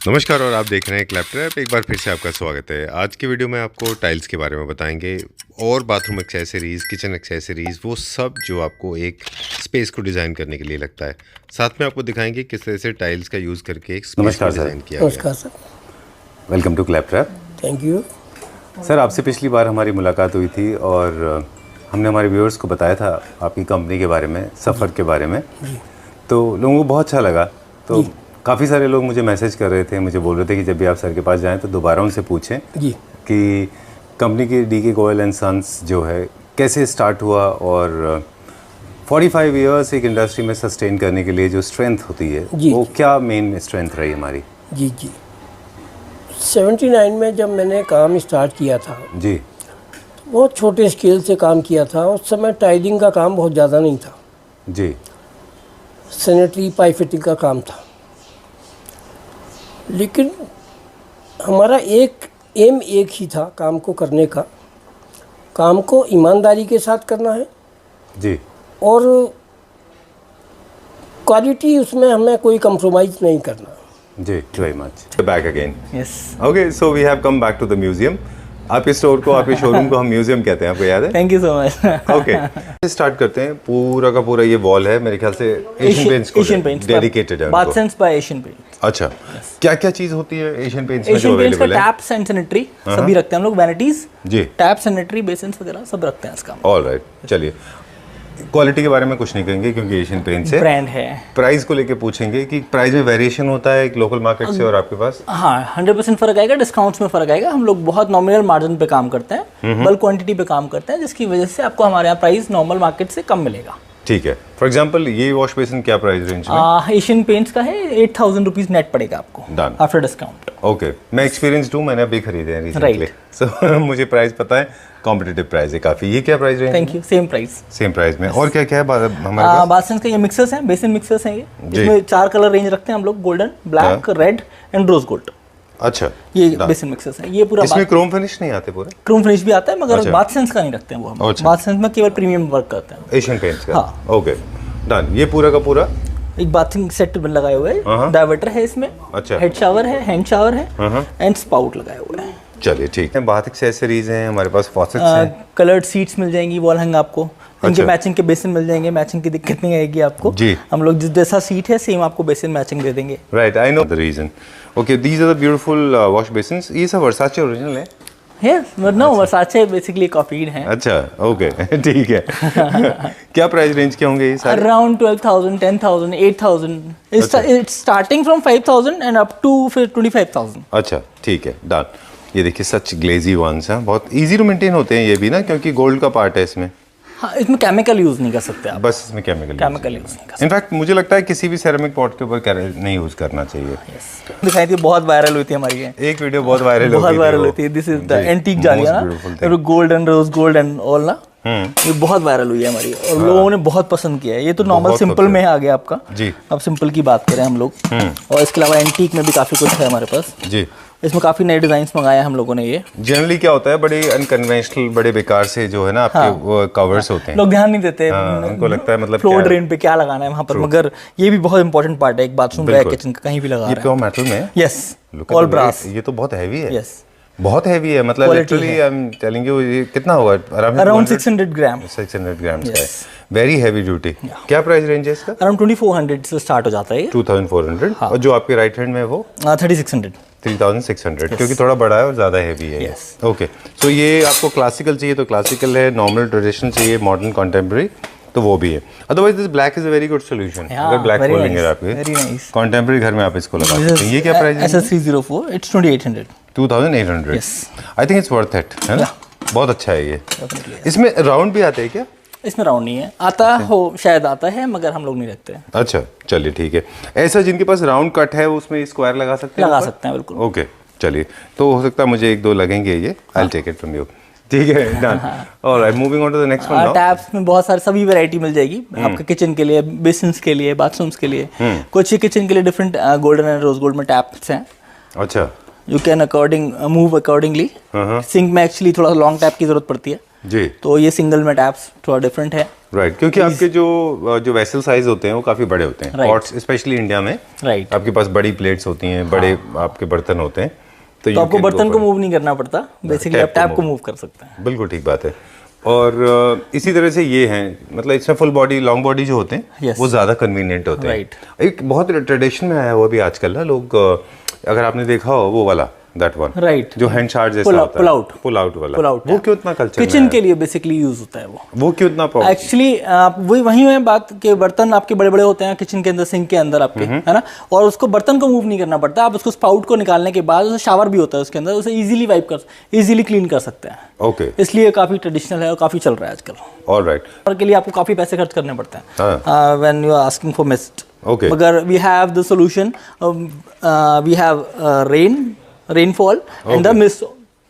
नमस्कार और आप देख रहे हैं क्लैप ट्रैप। एक बार फिर से आपका स्वागत है। आज की वीडियो में आपको टाइल्स के बारे में बताएंगे और बाथरूम एक्सेसरीज़, किचन एक्सेसरीज़, वो सब जो आपको एक स्पेस को डिज़ाइन करने के लिए लगता है। साथ में आपको दिखाएंगे किस तरह से टाइल्स का यूज़ करके एक स्पेस को डिज़ाइन किया गया। नमस्कार sir, welcome to clap trap. Thank you sir, आपसे पिछली बार हमारी मुलाकात हुई थी और हमने हमारे व्यूअर्स को बताया था आपकी कंपनी के बारे में, सफ़र के बारे में, तो लोगों को बहुत अच्छा लगा। तो काफ़ी सारे लोग मुझे मैसेज कर रहे थे, मुझे बोल रहे थे कि जब भी आप सर के पास जाएं तो दोबारा उनसे पूछें कि कंपनी की डी के गोयल एंड सन्स जो है कैसे स्टार्ट हुआ और 45 इयर्स एक इंडस्ट्री में सस्टेन करने के लिए जो स्ट्रेंथ होती है वो क्या मेन स्ट्रेंथ रही हमारी। जी 79 में जब मैंने काम स्टार्ट किया था जी, तो बहुत छोटे स्केल से काम किया था। उस समय टाइलिंग का काम बहुत ज़्यादा नहीं था जी, सैनिटरी पाइप फिटिंग का काम था। लेकिन हमारा एक ही था काम को करने का, काम को ईमानदारी के साथ करना है जी, और क्वालिटी उसमें हमें कोई कंप्रोमाइज़ नहीं करना। जी, very much. Back again. Yes. Okay, so we have come back to the museum. आपके स्टोर को, आपके शोरूम को हम म्यूजियम कहते हैं, आपको याद है? Thank you so much. Okay, start करते हैं। पूरा का पूरा ये वॉल है, मेरे ख्याल से एशियन पेंट्स डेडिकेटेड है। बाथसेंस बाय एशियन पेंट्स। अच्छा, क्या क्या चीज होती है एशियन पेंट्स में जो एशियन पेंट्स का अवेलेबल है? टैप्स एंड सैनिटरी सभी रखते हैं हम लोग, वैनिटीज जी, टैप, सैनिटरी, बेसिन्स वगैरह सब रखते हैं इसका। ऑलराइट, चलिए। क्वालिटी के बारे में कुछ नहीं कहेंगे क्योंकि एशियन पेंट्स है, ब्रांड है। प्राइस को लेके पूछेंगे कि प्राइस में वेरिएशन होता है एक लोकल मार्केट से और आपके पास? हाँ, 100% फर्क आएगा, डिस्काउंट्स में फर्क आएगा। हम लोग बहुत नॉमिनल मार्जिन पे काम करते हैं, बल्क क्वांटिटी पे काम करते हैं, जिसकी वजह से आपको हमारे यहाँ प्राइस नॉर्मल मार्केट से कम मिलेगा। ठीक है। फॉर एग्जांपल ये वॉश बेसिन क्या प्राइस रेंज में? एशियन पेंट्स का है 8000 रुपीज नेट पड़ेगा आपको Done. After discount. ओके, मैं एक्सपीरियंस्ड हूँ, मैंने अभी खरीदे हैं रिसेंटली, सो मुझे प्राइस पता है, कॉम्पिटिटिव प्राइस है काफ़ी। ये क्या price range? Thank you, same price. Same price में। और क्या क्या है हमारे पास? बाथसेंस का ये मिक्सर्स हैं, बेसिन मिक्सर्स हैं ये। इसमें 4 कलर रेंज रखते हैं हम लोग, golden, black, red and rose gold. अच्छा, ये बेसिन मिक्सर्स हैं। ये पूरा इसमें क्रोम फिनिश नहीं आते पूरे? क्रोम फिनिश भी आता है, मगर बाथसेंस का नहीं रखते हैं वो हम। अच्छा। बाथसेंस में केवल प्रीमियम वर्क करते हैं एशियन पेंट्स का? हाँ। Okay, done. ये पूरा का पूरा एक बाथिंग सेट लगाए हुए है, डाइवर्टर है इसमें, अच्छा, हेड शावर है, हैंड शावर है एंड स्पाउट लगाए हुए हैं। चलिए ठीक है। बाथ एक्सेसरीज हैं हमारे पास, फॉसेट्स हैं, कलर्ड सीट्स मिल जाएंगी, वॉल हैंग आपको, इनके मैचिंग के बेसिन मिल जाएंगे, मैचिंग की दिक्कत नहीं आएगी आपको जी। हम लोग जिस जैसा सीट है सेम आपको बेसिन मैचिंग दे देंगे। Right, I know the reason. Okay, these are the beautiful wash basins. ये सब वर्साचे ओरिजिनल है? Yes, but no, Versace basically copied हैं। अच्छा, ओके, ठीक है। क्या प्राइस रेंज के होंगे ये सारे? Around 12,000, 10,000, 8,000. It's starting from 5,000 and up to 25,000. अच्छा, ठीक है, डन। ये देखिए, सच ग्लेजी वंस हैं, बहुत इजी टू मेंटेन होते हैं ये भी ना, क्योंकि गोल्ड का पार्ट है इसमें। हाँ, इसमें केमिकल यूज नहीं कर सकते आप। बस इसमें केमिकल यूज नहीं कर सकते। इनफैक्ट मुझे लगता है किसी भी सेरेमिक पॉट के ऊपर नहीं यूज करना चाहिए। दिखाई थी, बहुत वायरल हुई थी हमारी ये। एक वीडियो बहुत वायरल हुई थी। दिस इज द एंटीक जालिया ना, gold and rose gold and all ना, ये बहुत वायरल हुई है हमारी और लोगों ने बहुत पसंद किया है। ये तो नॉर्मल सिंपल में आ गया आपका जी। अब सिंपल की बात करें हम लोग, और इसके अलावा एंटीक में भी काफी कुछ है हमारे पास जी। इसमें काफी नए डिजाइन मंगाए हैं हम लोगों ने। ये जनरली क्या होता है, बड़े अनकन्वेंशनल, बड़े बेकार से जो है ना आपके कवर्स होते हैं, लोग ध्यान नहीं देते, उनको लगता है मतलब फ्लोर ड्रेन पे क्या लगाना है वहाँ पर, मगर ये भी बहुत इंपॉर्टेंट पार्ट है एक बाथरूम का, किचन का, कहीं भी लगा। ये प्योर मेटल में? Yes, all brass. ये तो बहुत हैवी है। यस, बहुत हैवी है, मतलब literally I am telling you, ये कितना होगा? अराउंड 600 ग्राम। 600 ग्राम का है, वेरी हैवी ड्यूटी। क्या प्राइस रेंज है इसका? अराउंड 2400 से स्टार्ट हो जाता है। 2400। और जो आपके राइट हैंड में है वो 3600। 3600, क्योंकि थोड़ा बड़ा है और ज़्यादा हैवी है। ओके, सो ये आपको क्लासिकल चाहिए तो क्लासिकल है, नॉर्मल ट्रेडिशनल चाहिए, मॉडर्न कंटेम्प्रेरी तो वो भी है। Otherwise this black is a very good solution. अगर ब्लैक फोल्डिंग है आपके, कंटेम्प्रेरी घर में आप इसको लगा सकते हैं। ये क्या प्राइस है? SS304, it's 2800। 2800। I think it's worth it, है ना? बहुत अच्छा है ये। इसमें राउंड भी आते हैं क्या? इसमें राउंड नहीं है, आता हो शायद आता है, मगर हम लोग नहीं रखते। अच्छा, चलिए ठीक है। ऐसा जिनके पास राउंड कट है उसमें स्क्वायर लगा सकते हैं? लगा सकते हैं, बिल्कुल। ओके, चलिए, तो हो सकता है मुझे 1-2 लगेंगे ये। I will take it from you. ठीक है, done. All right, moving on to the next one now. Taps में बहुत सारे सभी वैरायटी मिल जाएगी आपके किचन के लिए, बेसिन्स के लिए, बाथरूम्स के लिए। कुछ किचन के लिए different golden and rose gold में टैप्स हैं। अच्छा, you can move accordingly. Sink में एक्चुअली थोड़ा लॉन्ग टैप की जरूरत पड़ती है जी, तो ये सिंगल में टैप्स थोड़ा डिफरेंट है। राइट, क्योंकि आपके जो वेसल साइज होते हैं वो काफ़ी बड़े होते हैं, पॉट्स स्पेशली इंडिया में। राइट, आपके पास बड़ी प्लेट्स होती हैं, बड़े आपके बर्तन होते हैं, तो आपको बर्तन को मूव नहीं करना पड़ता, बेसिकली आप टैप को मूव कर सकते हैं। बिल्कुल ठीक बात है। और इसी तरह से ये हैं, मतलब इसमें फुल बॉडी लॉन्ग बॉडी जो होते हैं वो ज़्यादा कन्वीनियंट होते हैं। एक बहुत ट्रेडिशन में आया हुआ भी आजकल ना, लोग अगर आपने देखा हो वो वाला दैट वन, राइट, जो हैंड शार्ट जैसा होता है, पुल आउट वाला, वो क्यों इतना कल्चर किचन के लिए बेसिकली यूज होता है वो क्यों इतना एक्चुअली आप वही है बात कि बर्तन आपके बड़े बड़े होते हैं किचन के अंदर, सिंक के अंदर आपके, है ना, और उसको बर्तन को मूव नहीं करना पड़ता। आप उसको स्पाउट को निकालने के बाद उसे शावर भी होता है उसके अंदर, उसे इजीली क्लीन कर सकते हैं। ओके, इसलिए काफी ट्रेडिशनल है और काफी चल रहा है आजकल। ऑलराइट, और के लिए आपको काफी पैसे खर्च करने पड़ते हैं when you are asking for mist. Okay, मगर we have the solution, we have rainfall and the mist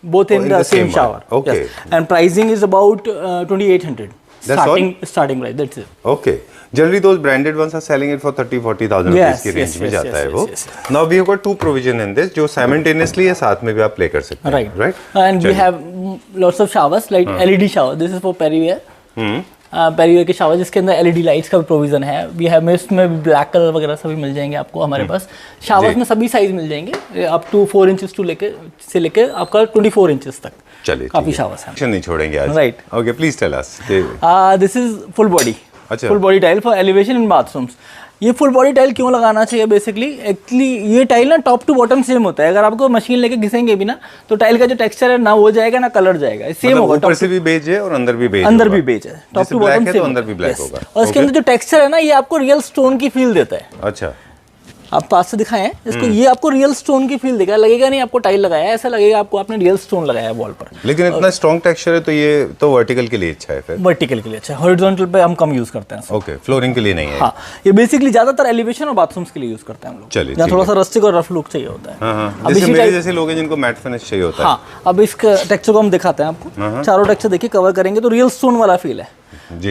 both in the same shower. Okay, yes. And pricing is about 2,800 starting price, that's it. Okay, generally those branded ones are selling it for 30,000-40,000 rupees की range में जाता है वो। Now we have got two provision in this जो simultaneously है, साथ में भी आप प्ले कर सकते हैं, right? And we have lots of showers like LED shower. This is for Perrier. Periyar के शावर जिसके अंदर एलईडी लाइट्स का भी प्रोविजन है। वी हैव मिस्ट में भी ब्लैक कलर वगैरह सभी मिल जाएंगे आपको हमारे पास। शावर्स में सभी साइज मिल जाएंगे, अप टू 4 इंचेस से लेके आपका 24 इंचेस तक। चलिए, काफी शावर्स हैं, नहीं छोड़ेंगे आज। Right, okay, please tell us. This is full body, अच्छा, full body tile for elevation in bathrooms. ये फुल बॉडी टाइल क्यों लगाना चाहिए बेसिकली? एक्चुअली ये टाइल ना टॉप टू बॉटम सेम होता है। अगर आपको मशीन लेके घिसेंगे भी ना तो टाइल का जो टेक्सचर है ना वो जाएगा ना कलर जाएगा, सेम होगा। ऊपर से भी बेज है और अंदर भी बेज, है टॉप टू बॉटम सेम, अंदर भी ब्लैक होगा। और इसके अंदर जो टेक्सचर है ना ये आपको रियल स्टोन की फील देता है। अच्छा, आप पास से दिखाएं इसको, ये आपको रियल स्टोन की फील देगा, लगेगा नहीं आपको टाइल लगाया है, ऐसा लगेगा आपको आपने रियल स्टोन लगाया है वॉल पर। लेकिन इतना स्ट्रॉन्ग टेक्सचर है तो ये तो वर्टिकल के लिए अच्छा है, फिर वर्टिकल के लिए अच्छा है, हॉरिजॉन्टल पे हम कम यूज करते हैं। ओके, फ्लोरिंग के लिए नहीं है। हाँ, ये बेसिकली ज्यादातर एलिवेशन और बाथरूम्स के लिए यूज करते हैं हम लोग। चलिए, जहाँ थोड़ा सा रस्टिक और रफ लुक चाहिए होता है। अब मेरे जैसे लोग हैं जिनको मैट फिनिश चाहिए होता है। हाँ, अब इसका टेक्सचर को हम दिखाते हैं आपको। चारों टेक्सचर देखिए कवर करेंगे तो रियल स्टोन वाला फील है।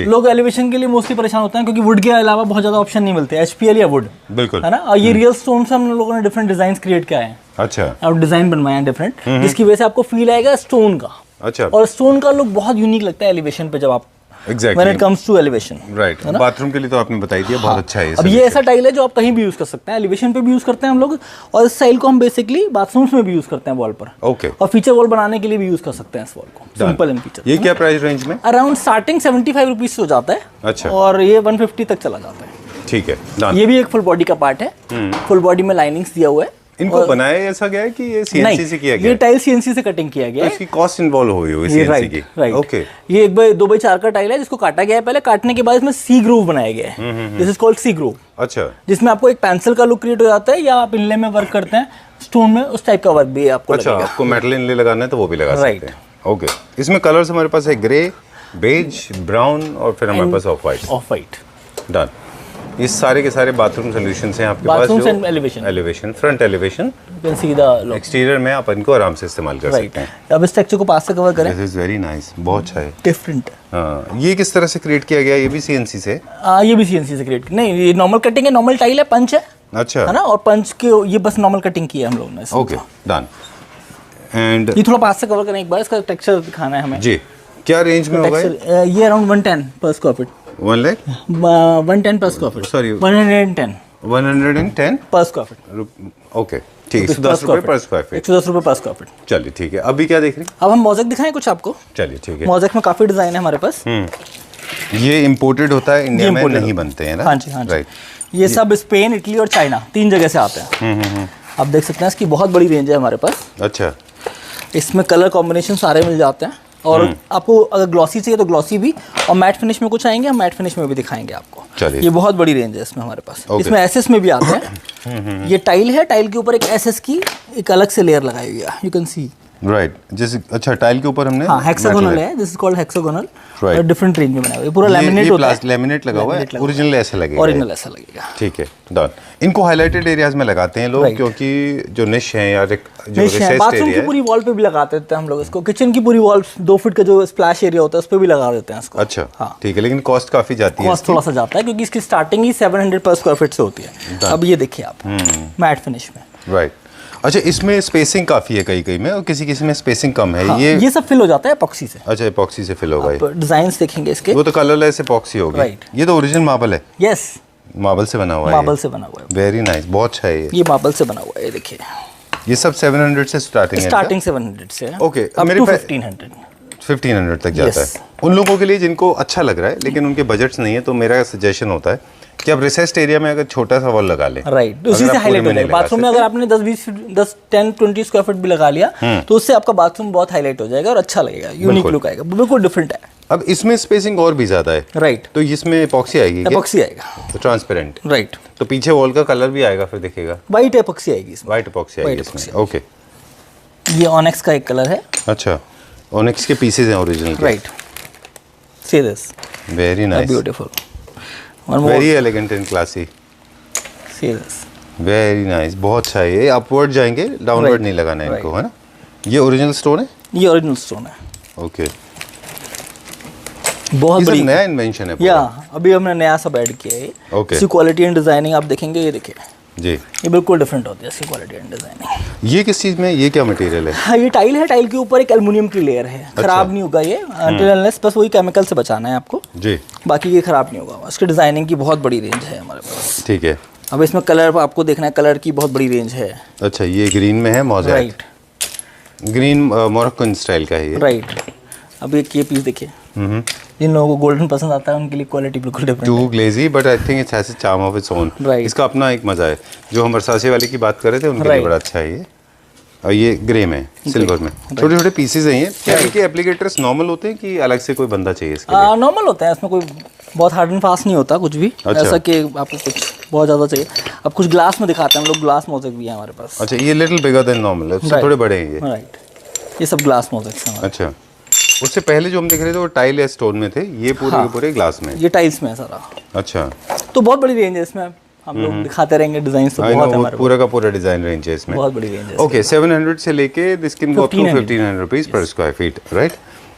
लोग एलिवेशन के लिए मोस्टली परेशान होते हैं क्योंकि वुड के अलावा बहुत ज्यादा ऑप्शन नहीं मिलते, HPL या वुड, बिल्कुल, है ना। और ये रियल स्टोन से हम लोगों ने डिफरेंट डिजाइन क्रिएट किए हैं। अच्छा, और डिजाइन बनवाए हैं डिफरेंट, जिसकी वजह से आपको फील आएगा स्टोन का। अच्छा, और स्टोन का लुक बहुत यूनिक लगता है एलिवेशन पे जब आप Exactly. When it comes to elevation, right, bathroom के लिए तो आपने बताई दिया, बहुत अच्छा है। अब ये ऐसा टाइल है जो आप कहीं भी यूज कर सकते हैं, एलिवेशन पे भी यूज करते हैं हम लोग, और इस टाइल को हम बेसिकली बाथरूम्स में भी यूज करते हैं वॉल पर। ओके, और फीचर वॉल बनाने के लिए भी यूज कर सकते हैं इस वॉल को, सिंपल एंड फीचर। ये क्या प्राइस रेंज में? अराउंड स्टार्टिंग 75 रुपीज से हो जाता है। अच्छा, और ये 150 तक चला जाता है। ठीक है, ये भी एक फुल बॉडी का पार्ट है, फुल बॉडी में लाइनिंग्स दिया हुआ है। इनको बनाया ऐसा गया है कि ये CNC से किया गया? ये टाइल CNC से कटिंग किया गया है। इसकी कॉस्ट इन्वॉल्व हुई होगी CNC की, राइट। ओके, ये 1/2/4 का टाइल है जिसको काटा गया है पहले, काटने के बाद इसमें सी ग्रूव बनाया गया है। This is called C groove. अच्छा, जिसमें आपको एक पेंसिल का लुक क्रिएट हो जाता है, या आप इनले में वर्क करते हैं स्टोन में, उस टाइप का वर्क भी आपको अच्छा, लगेगा। आपको मेटल इनले लगाना है तो वो भी लगा सकते हैं। ओके, इसमें कलर्स हमारे पास है ग्रे, बेज, ब्राउन और फिर हमारे पास ऑफ वाइट। डन। ये सारे के सारे बाथरूम सॉल्यूशंस हैं आपके पास, जो elevation, front elevation, you can see the exterior में आप इनको आराम से इस्तेमाल कर सकते हैं। अब इस टेक्सचर को पास से कवर करें। दिस इज वेरी नाइस, बहुत अच्छा है, डिफरेंट। हाँ, ये किस तरह से क्रिएट किया गया? ये भी CNC से? ये भी CNC से क्रिएट, नहीं ये नॉर्मल कटिंग है, नॉर्मल टाइल है, पंच है। अच्छा, है ना, और पंच के ये बस नॉर्मल कटिंग की है हम लोगों ने। Okay, done. एंड ये थोड़ा पास से कवर करें एक बार, इसका टेक्सचर दिखाना है हमें जी। क्या रेंज में होगा ये? अराउंड 110 पर स्क्वायर फीट। 1 लाख 110 पर स्क्वायर फीट, सॉरी 110 पर स्क्वायर फीट। ओके, ठीक है, 110 रुपये पर स्क्वायर फीट। 110 रुपये पर स्क्वायर फीट। चलिए, ठीक है। अभी क्या देख रहे हैं? अब हम मोज़ेक दिखाएं कुछ आपको। चलिए, ठीक है। मोज़ेक में काफ़ी डिज़ाइन है हमारे पास। ये इम्पोर्टेड होता है, इंडिया में नहीं बनते हैं ना? हाँ जी, हाँ जी। ये सब स्पेन, इटली और चाइना 3 जगह से आते हैं। आप देख सकते हैं इसकी बहुत बड़ी रेंज है हमारे पास। अच्छा, इसमें कलर कॉम्बिनेशन सारे मिल जाते हैं, और आपको अगर ग्लॉसी चाहिए तो ग्लॉसी भी, और मैट फिनिश में कुछ आएंगे, हम मैट फिनिश में भी दिखाएंगे आपको। चलिए, ये बहुत बड़ी रेंज है इसमें हमारे पास। इसमें एसएस में भी आते हैं। ये टाइल है, टाइल के ऊपर एक एसएस की एक अलग से लेयर लगाई हुई है, यू कैन सी। राइट, जैसे अच्छा टाइल के ऊपर हमने हेक्सागोनल है, this is called hexagonal, different range में बनाया हुआ है। पूरा लैमिनेट होता है, लैमिनेट लगा हुआ है, ओरिजिनल ऐसा लगेगा, ओरिजिनल ऐसा लगेगा। ठीक है, डन। इनको हाइलाइटेड एरियाज में लगाते हैं लोग, क्योंकि जो निश है या जो रिसेस्ड बाथरूम एरिया की पूरी वॉल पे भी लगाते हैं हम लोग इसको, किचन की पूरी वॉल 2 फीट का जो स्प्लैश एरिया होता है उस पे भी लगा देते हैं इसको। अच्छा, हाँ, ठीक है, लेकिन कॉस्ट काफी जाती है, कॉस्ट थोड़ा सा जाता है क्योंकि इसकी स्टार्टिंग ही 700 पर स्क्वायर फीट से होती है। अब ये देखिए आप मैट फिनिश में, राइट। अच्छा, इसमें स्पेसिंग काफ़ी है कई में और किसी में स्पेसिंग कम है। हाँ, ये सब फिल हो जाता है एपॉक्सी से। अच्छा, एपॉक्सी से फिल होगा। आप डिजाइन्स देखेंगे इसके, वो तो कलरलेस एपॉक्सी होगी। राइट। ये तो ओरिजिनल मार्बल है। यस, मार्बल से बना हुआ है। मार्बल से बना हुआ है। वेरी नाइस, बहुत अच्छा है ये मार्बल से बना हुआ है। ये देखिए, ये सब 700 से स्टार्टिंग है। स्टार्टिंग 700 से ओके, अप मेरे टू पे 1500 तक जाता Yes. है। उन लोगों के लिए जिनको अच्छा लग रहा है लेकिन उनके बजट्स नहीं है, तो मेरा सजेशन होता है कि आप रिसेस्ड एरिया में अगर छोटा सा वॉल लगा लें, राइट, उसी से हाईलाइट हो जाएगा। बाथरूम में अगर आपने 10-20 स्क्वायर फीट भी लगा लिया तो उससे आपका बाथरूम बहुत हाईलाइट हो जाएगा और अच्छा लगेगा, यूनिक लुक आएगा, बिल्कुल डिफरेंट है। अब इसमें स्पेसिंग और भी ज्यादा है। राइट, तो इसमें एपॉक्सी आएगी क्या? एपॉक्सी आएगा, तो ट्रांसपेरेंट। राइट। तो पीछे वॉल का कलर भी आएगा फिर दिखेगा। वाइट एपॉक्सी आएगी इसमें। वाइट एपॉक्सी आएगी White इसमें। epoxy ओके, ये ऑनेक्स का एक कलर है। अच्छा, ओनिक्स के पीसेज हैं ओरिजिनल के। Right, see this, very nice, beautiful, very elegant and classy, see this. Very nice, बहुत अच्छा है। ये अपवर्ड जाएंगे, डाउनवर्ड Right. नहीं लगाना है इनको, Right. है ना? ये ओरिजिनल स्टोन है। ये ओरिजिनल स्टोन है। ओके, बहुत ये सब बड़ी, नया इन्वेंशन है या पूरा। अभी हमने नया सब ऐड किया है। Okay. इसकी क्वालिटी एंड डिजाइनिंग आप देखेंगे, ये देखिए, जी, ये बिल्कुल डिफरेंट होती है इसकी क्वालिटी एंड डिजाइनिंग। ये किस चीज़ में, ये क्या मटेरियल है? हाँ, ये टाइल है, टाइल के ऊपर एक एल्युमिनियम की लेयर है। खराब नहीं होगा ये until unless, बस वही केमिकल से बचाना है आपको, जी, बाकी ये खराब नहीं होगा। इसकी डिजाइनिंग की बहुत बड़ी रेंज है हमारे पास। ठीक है। अब इसमें कलर आपको देखना है, कलर की बहुत बड़ी रेंज है। अच्छा, ये ग्रीन में है, mosaic right, green, Moroccan style का है ये। राइट। अब एक ये पीस देखिए, जिन लोगों को गोल्डन पसंद आता है उनके लिए क्वालिटी बिल्कुल डिफरेंट टू है। Galeazzi, but I think it's has a charm of its own. Right. इसका अपना एक मजा है। जो हम वर्साचे वाले की बात कर रहे थे उनके लिए Right. बड़ा अच्छा है ये। और ये ग्रे में, सिल्वर में, छोटे छोटे पीसेज हैं ये। क्या इनके एप्लीकेटर्स नॉर्मल होते हैं कि अलग से कोई बंदा चाहिए इसके लिए? नॉर्मल होता है, इसमें कोई बहुत हार्ड एंड फास्ट नहीं होता कुछ भी। अच्छा। ऐसा कि आपको कुछ बहुत ज़्यादा चाहिए। अब कुछ ग्लास में दिखाते हैं हम लोग, ग्लास मोज़ेक भी है हमारे पास। अच्छा, ये लिटिल बिगर देन नॉर्मल है, उससे Right. थोड़े बड़े हैं ये। राइट, ये सब ग्लास मोज़ेक हैं हमारे। अच्छा, उससे पहले जो हम देख रहे थे वो टाइल या स्टोन में थे, ये पूरे के पूरे ग्लास में। ये टाइल्स में है सारा। अच्छा, तो बहुत बड़ी रेंज है इसमें, हम लोग दिखाते रहेंगे डिजाइन तो आई बहुत है नो, हमारे पूरा का पूरा डिजाइन रेंज है पास, इसमें। बहुत बड़ी रेंज है। ओके, 700 से लेके this can go up to 1500 rupees per square feet, right?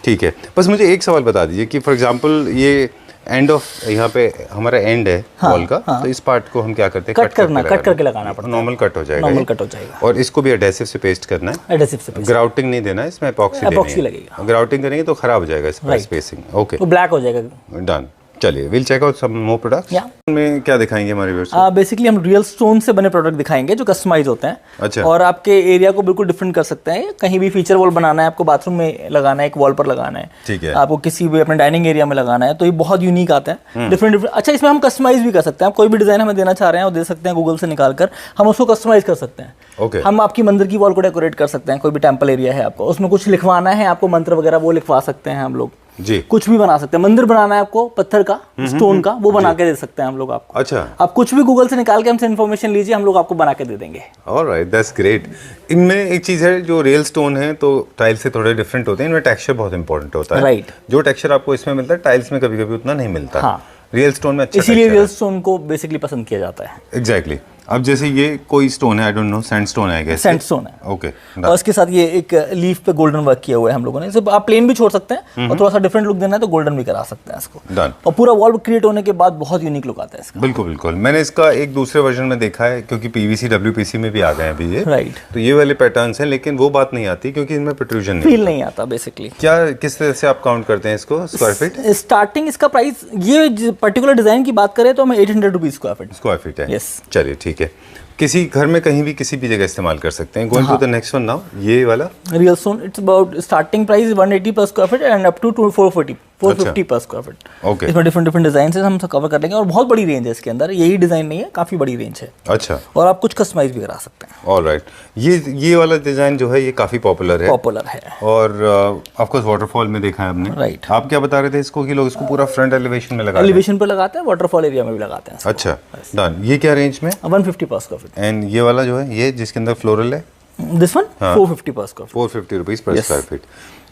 ठीक है, बस मुझे एक सवाल बता दीजिए कि फॉर एग्जांपल ये एंड ऑफ, यहाँ पे हमारा एंड है वॉल का, तो इस पार्ट को हम क्या करते हैं? कट करके लगाना पड़ता है। नॉर्मल कट हो जाएगा, नॉर्मल कट हो जाएगा। और इसको भी एडेसिव से पेस्ट करना है। एडेसिव से पेस्ट, ग्राउटिंग नहीं देना है इसमें, एपॉक्सी एपॉक्सी देनी है। लगेगा। ग्राउटिंग करेंगे तो खराब हो जाएगा इसका Right. स्पेसिंग। ओके, वो ब्लैक हो जाएगा। डन। चलिए, will check out some more products. Yeah. में क्या दिखाएंगे हमारे व्यूअर्स को? बेसिकली हम रियल स्टोन से बने प्रोडक्ट दिखाएंगे जो कस्टमाइज होते हैं। अच्छा। और आपके एरिया को बिल्कुल डिफरेंट कर सकते हैं। कहीं भी फीचर वॉल बनाना है आपको, बाथरूम में लगाना है, एक वॉल पर लगाना है, ठीक है। आपको किसी भी अपने डाइनिंग एरिया में लगाना है, तो ये बहुत यूनिक आता है, डिफरेंट। अच्छा, इसमें हम कस्टमाइज भी कर सकते हैं। आप कोई भी डिजाइन हमें देना चाह रहे हैं वो दे सकते हैं, गूगल से निकाल कर हम उसको कस्टमाइज कर सकते हैं। ओके। हम आपकी मंदिर की वॉल को डेकोरेट कर सकते हैं। कोई भी टेम्पल एरिया है आपको, उसमें कुछ लिखवाना है आपको, मंत्र वगैरह, वो लिखवा सकते हैं हम लोग। जी, कुछ भी बना सकते हैं। मंदिर बनाना है आपको पत्थर का, स्टोन का, वो बना के दे सकते हैं हम लोग आपको। अच्छा, आप कुछ भी गूगल से निकाल के हमसे इन्फॉर्मेशन लीजिए, हम लोग आपको बना के दे देंगे। Alright, that's great. इनमें एक चीज़ है, जो रियल स्टोन है तो टाइल से थोड़े डिफरेंट होते हैं, इनमें टेक्सचर बहुत इंपॉर्टेंट होता है। Right. जो टेक्सचर आपको इसमें मिलता है टाइल्स में कभी कभी उतना नहीं मिलता। हाँ। रियल स्टोन में अच्छा इसीलिए texture रियल स्टोन को बेसिकली पसंद किया जाता है। है। एग्जैक्टली। अब जैसे ये कोई स्टोन है, आई डोंट नो, सैंडस्टोन है क्या? सैंडस्टोन है। ओके, और इसके साथ ये एक लीफ पे गोल्डन वर्क किया हुआ है हम लोगों ने। इसे आप प्लेन भी छोड़ सकते हैं और थोड़ा सा डिफरेंट लुक देना है तो गोल्डन भी करा सकते हैं इसको। डन। और पूरा वॉल क्रिएट होने के बाद बहुत यूनिक लुक आता है इसका। बिल्कुल बिल्कुल, मैंने इसका एक दूसरे वर्जन में देखा है, क्योंकि पीवीसी डब्ल्यूपीसी में भी आ गए हैं अभी ये। राइट, तो ये वाले पैटर्न्स हैं, लेकिन वो बात नहीं आती क्योंकि इनमें प्रोट्रूजन नहीं। फील नहीं आता बेसिकली। क्या, किस तरह से आप काउंट करते हैं इसको स्क्वायर फीट? स्टार्टिंग इसका प्राइस, ये पर्टिकुलर डिजाइन की बात करें तो हमें 800 rupees square feet. Square feet है। Yes. चलिए, ठीक है। किसी घर में कहीं भी किसी भी जगह इस्तेमाल कर सकते हैं। Going to the next one now, ये वाला real stone, it's about starting price 180 per square feet and up to 450 per square feet. Okay. इसमें डिफरेंट डिजाइन से हम कवर कर लेंगे और बहुत बड़ी रेंज है इसके अंदर। यही डिजाइन नहीं है, काफी बड़ी रेंज है। अच्छा, और आप कुछ कस्टमाइज भी करा सकते हैं। ऑलराइट। ये वाला डिजाइन जो है ये काफी पॉपुलर है। पॉपुलर है। और ऑफ कोर्स वाटरफॉल में देखा है हमने। Right. आप क्या बता रहे थे इसको कि लोग इसको पूरा फ्रंट एलिवेशन में लगा रहे हैं? एलिवेशन पे लगाते हैं, वाटरफॉल एरिया में भी लगाते हैं। अच्छा, डन। ये क्या रेंज में? 150 पर स्क्वायर फीट। एंड ये वाला जो है, ये जिसके अंदर फ्लोरल है, this one 450 per square feet. 450 rupees per square feet.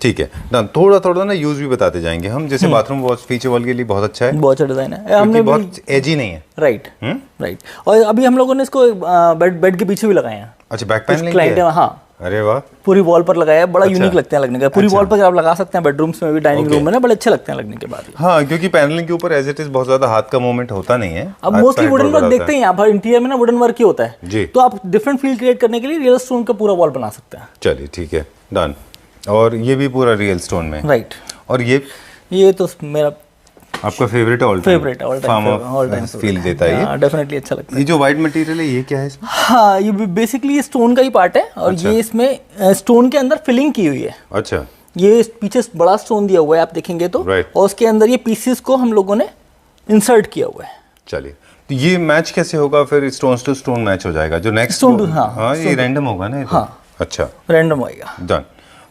ठीक है, डन। थोड़ा थोड़ा ना यूज भी बताते जाएंगे हम। जैसे बाथरूम वॉल, फीचर वॉल के लिए बहुत अच्छा है, बहुत अच्छा डिजाइन है। क्योंकि हमने बहुत एजी नहीं है। Right, right. और अभी हम लोगों ने इसको बेड के पीछे भी लगाए हैं। अच्छा, बैक पैनलिंग क्लाइंट है? हाँ, अरे वाह, पूरी वॉल पर लगाया है, बड़ा अच्छा। यूनिक लगते हैं लगने का। पूरी वॉल पर आप लगा सकते हैं, बेडरूम्स में भी, डाइनिंग रूम में ना, बड़े अच्छे लगते हैं लगने के बाद। हाँ, क्योंकि पैनलिंग के ऊपर एज इट इज बहुत ज्यादा हाथ का मूवमेंट होता नहीं है। अब हाथ मोस्टली का वुडन height वर्क बहुत देखते हैं यहाँ पर, इंटीरियर में ना वुडन वर्क ही होता है जी। तो आप डिफरेंट फील क्रिएट करने के लिए रियल स्टोन का पूरा वॉल बना सकते हैं। चलिए ठीक है, डन। और ये भी पूरा रियल स्टोन में, राइट। और ये तो मेरा आपका favourite all favourite all time feel देता है ये। डेफिनेटली अच्छा लगता है। ये जो व्हाइट मटेरियल है ये क्या है इसमें? हाँ, ये बेसिकली स्टोन का ही पार्ट है, और अच्छा। ये इसमें स्टोन के अंदर फिलिंग की हुई है। अच्छा, ये पीछे बड़ा स्टोन दिया हुआ है, आप देखेंगे तो, Right. और उसके अंदर ये पीसेस को हम लोगों ने इंसर्ट किया हुआ है। चलिए, तो ये मैच कैसे होगा फिर? स्टोन टू स्टोन मैच हो जाएगा जो नेक्स्ट Stone to- हाँ, हाँ, ये रैंडम होगा ना ये तो? हाँ। अच्छा, रैंडम आएगा। डन।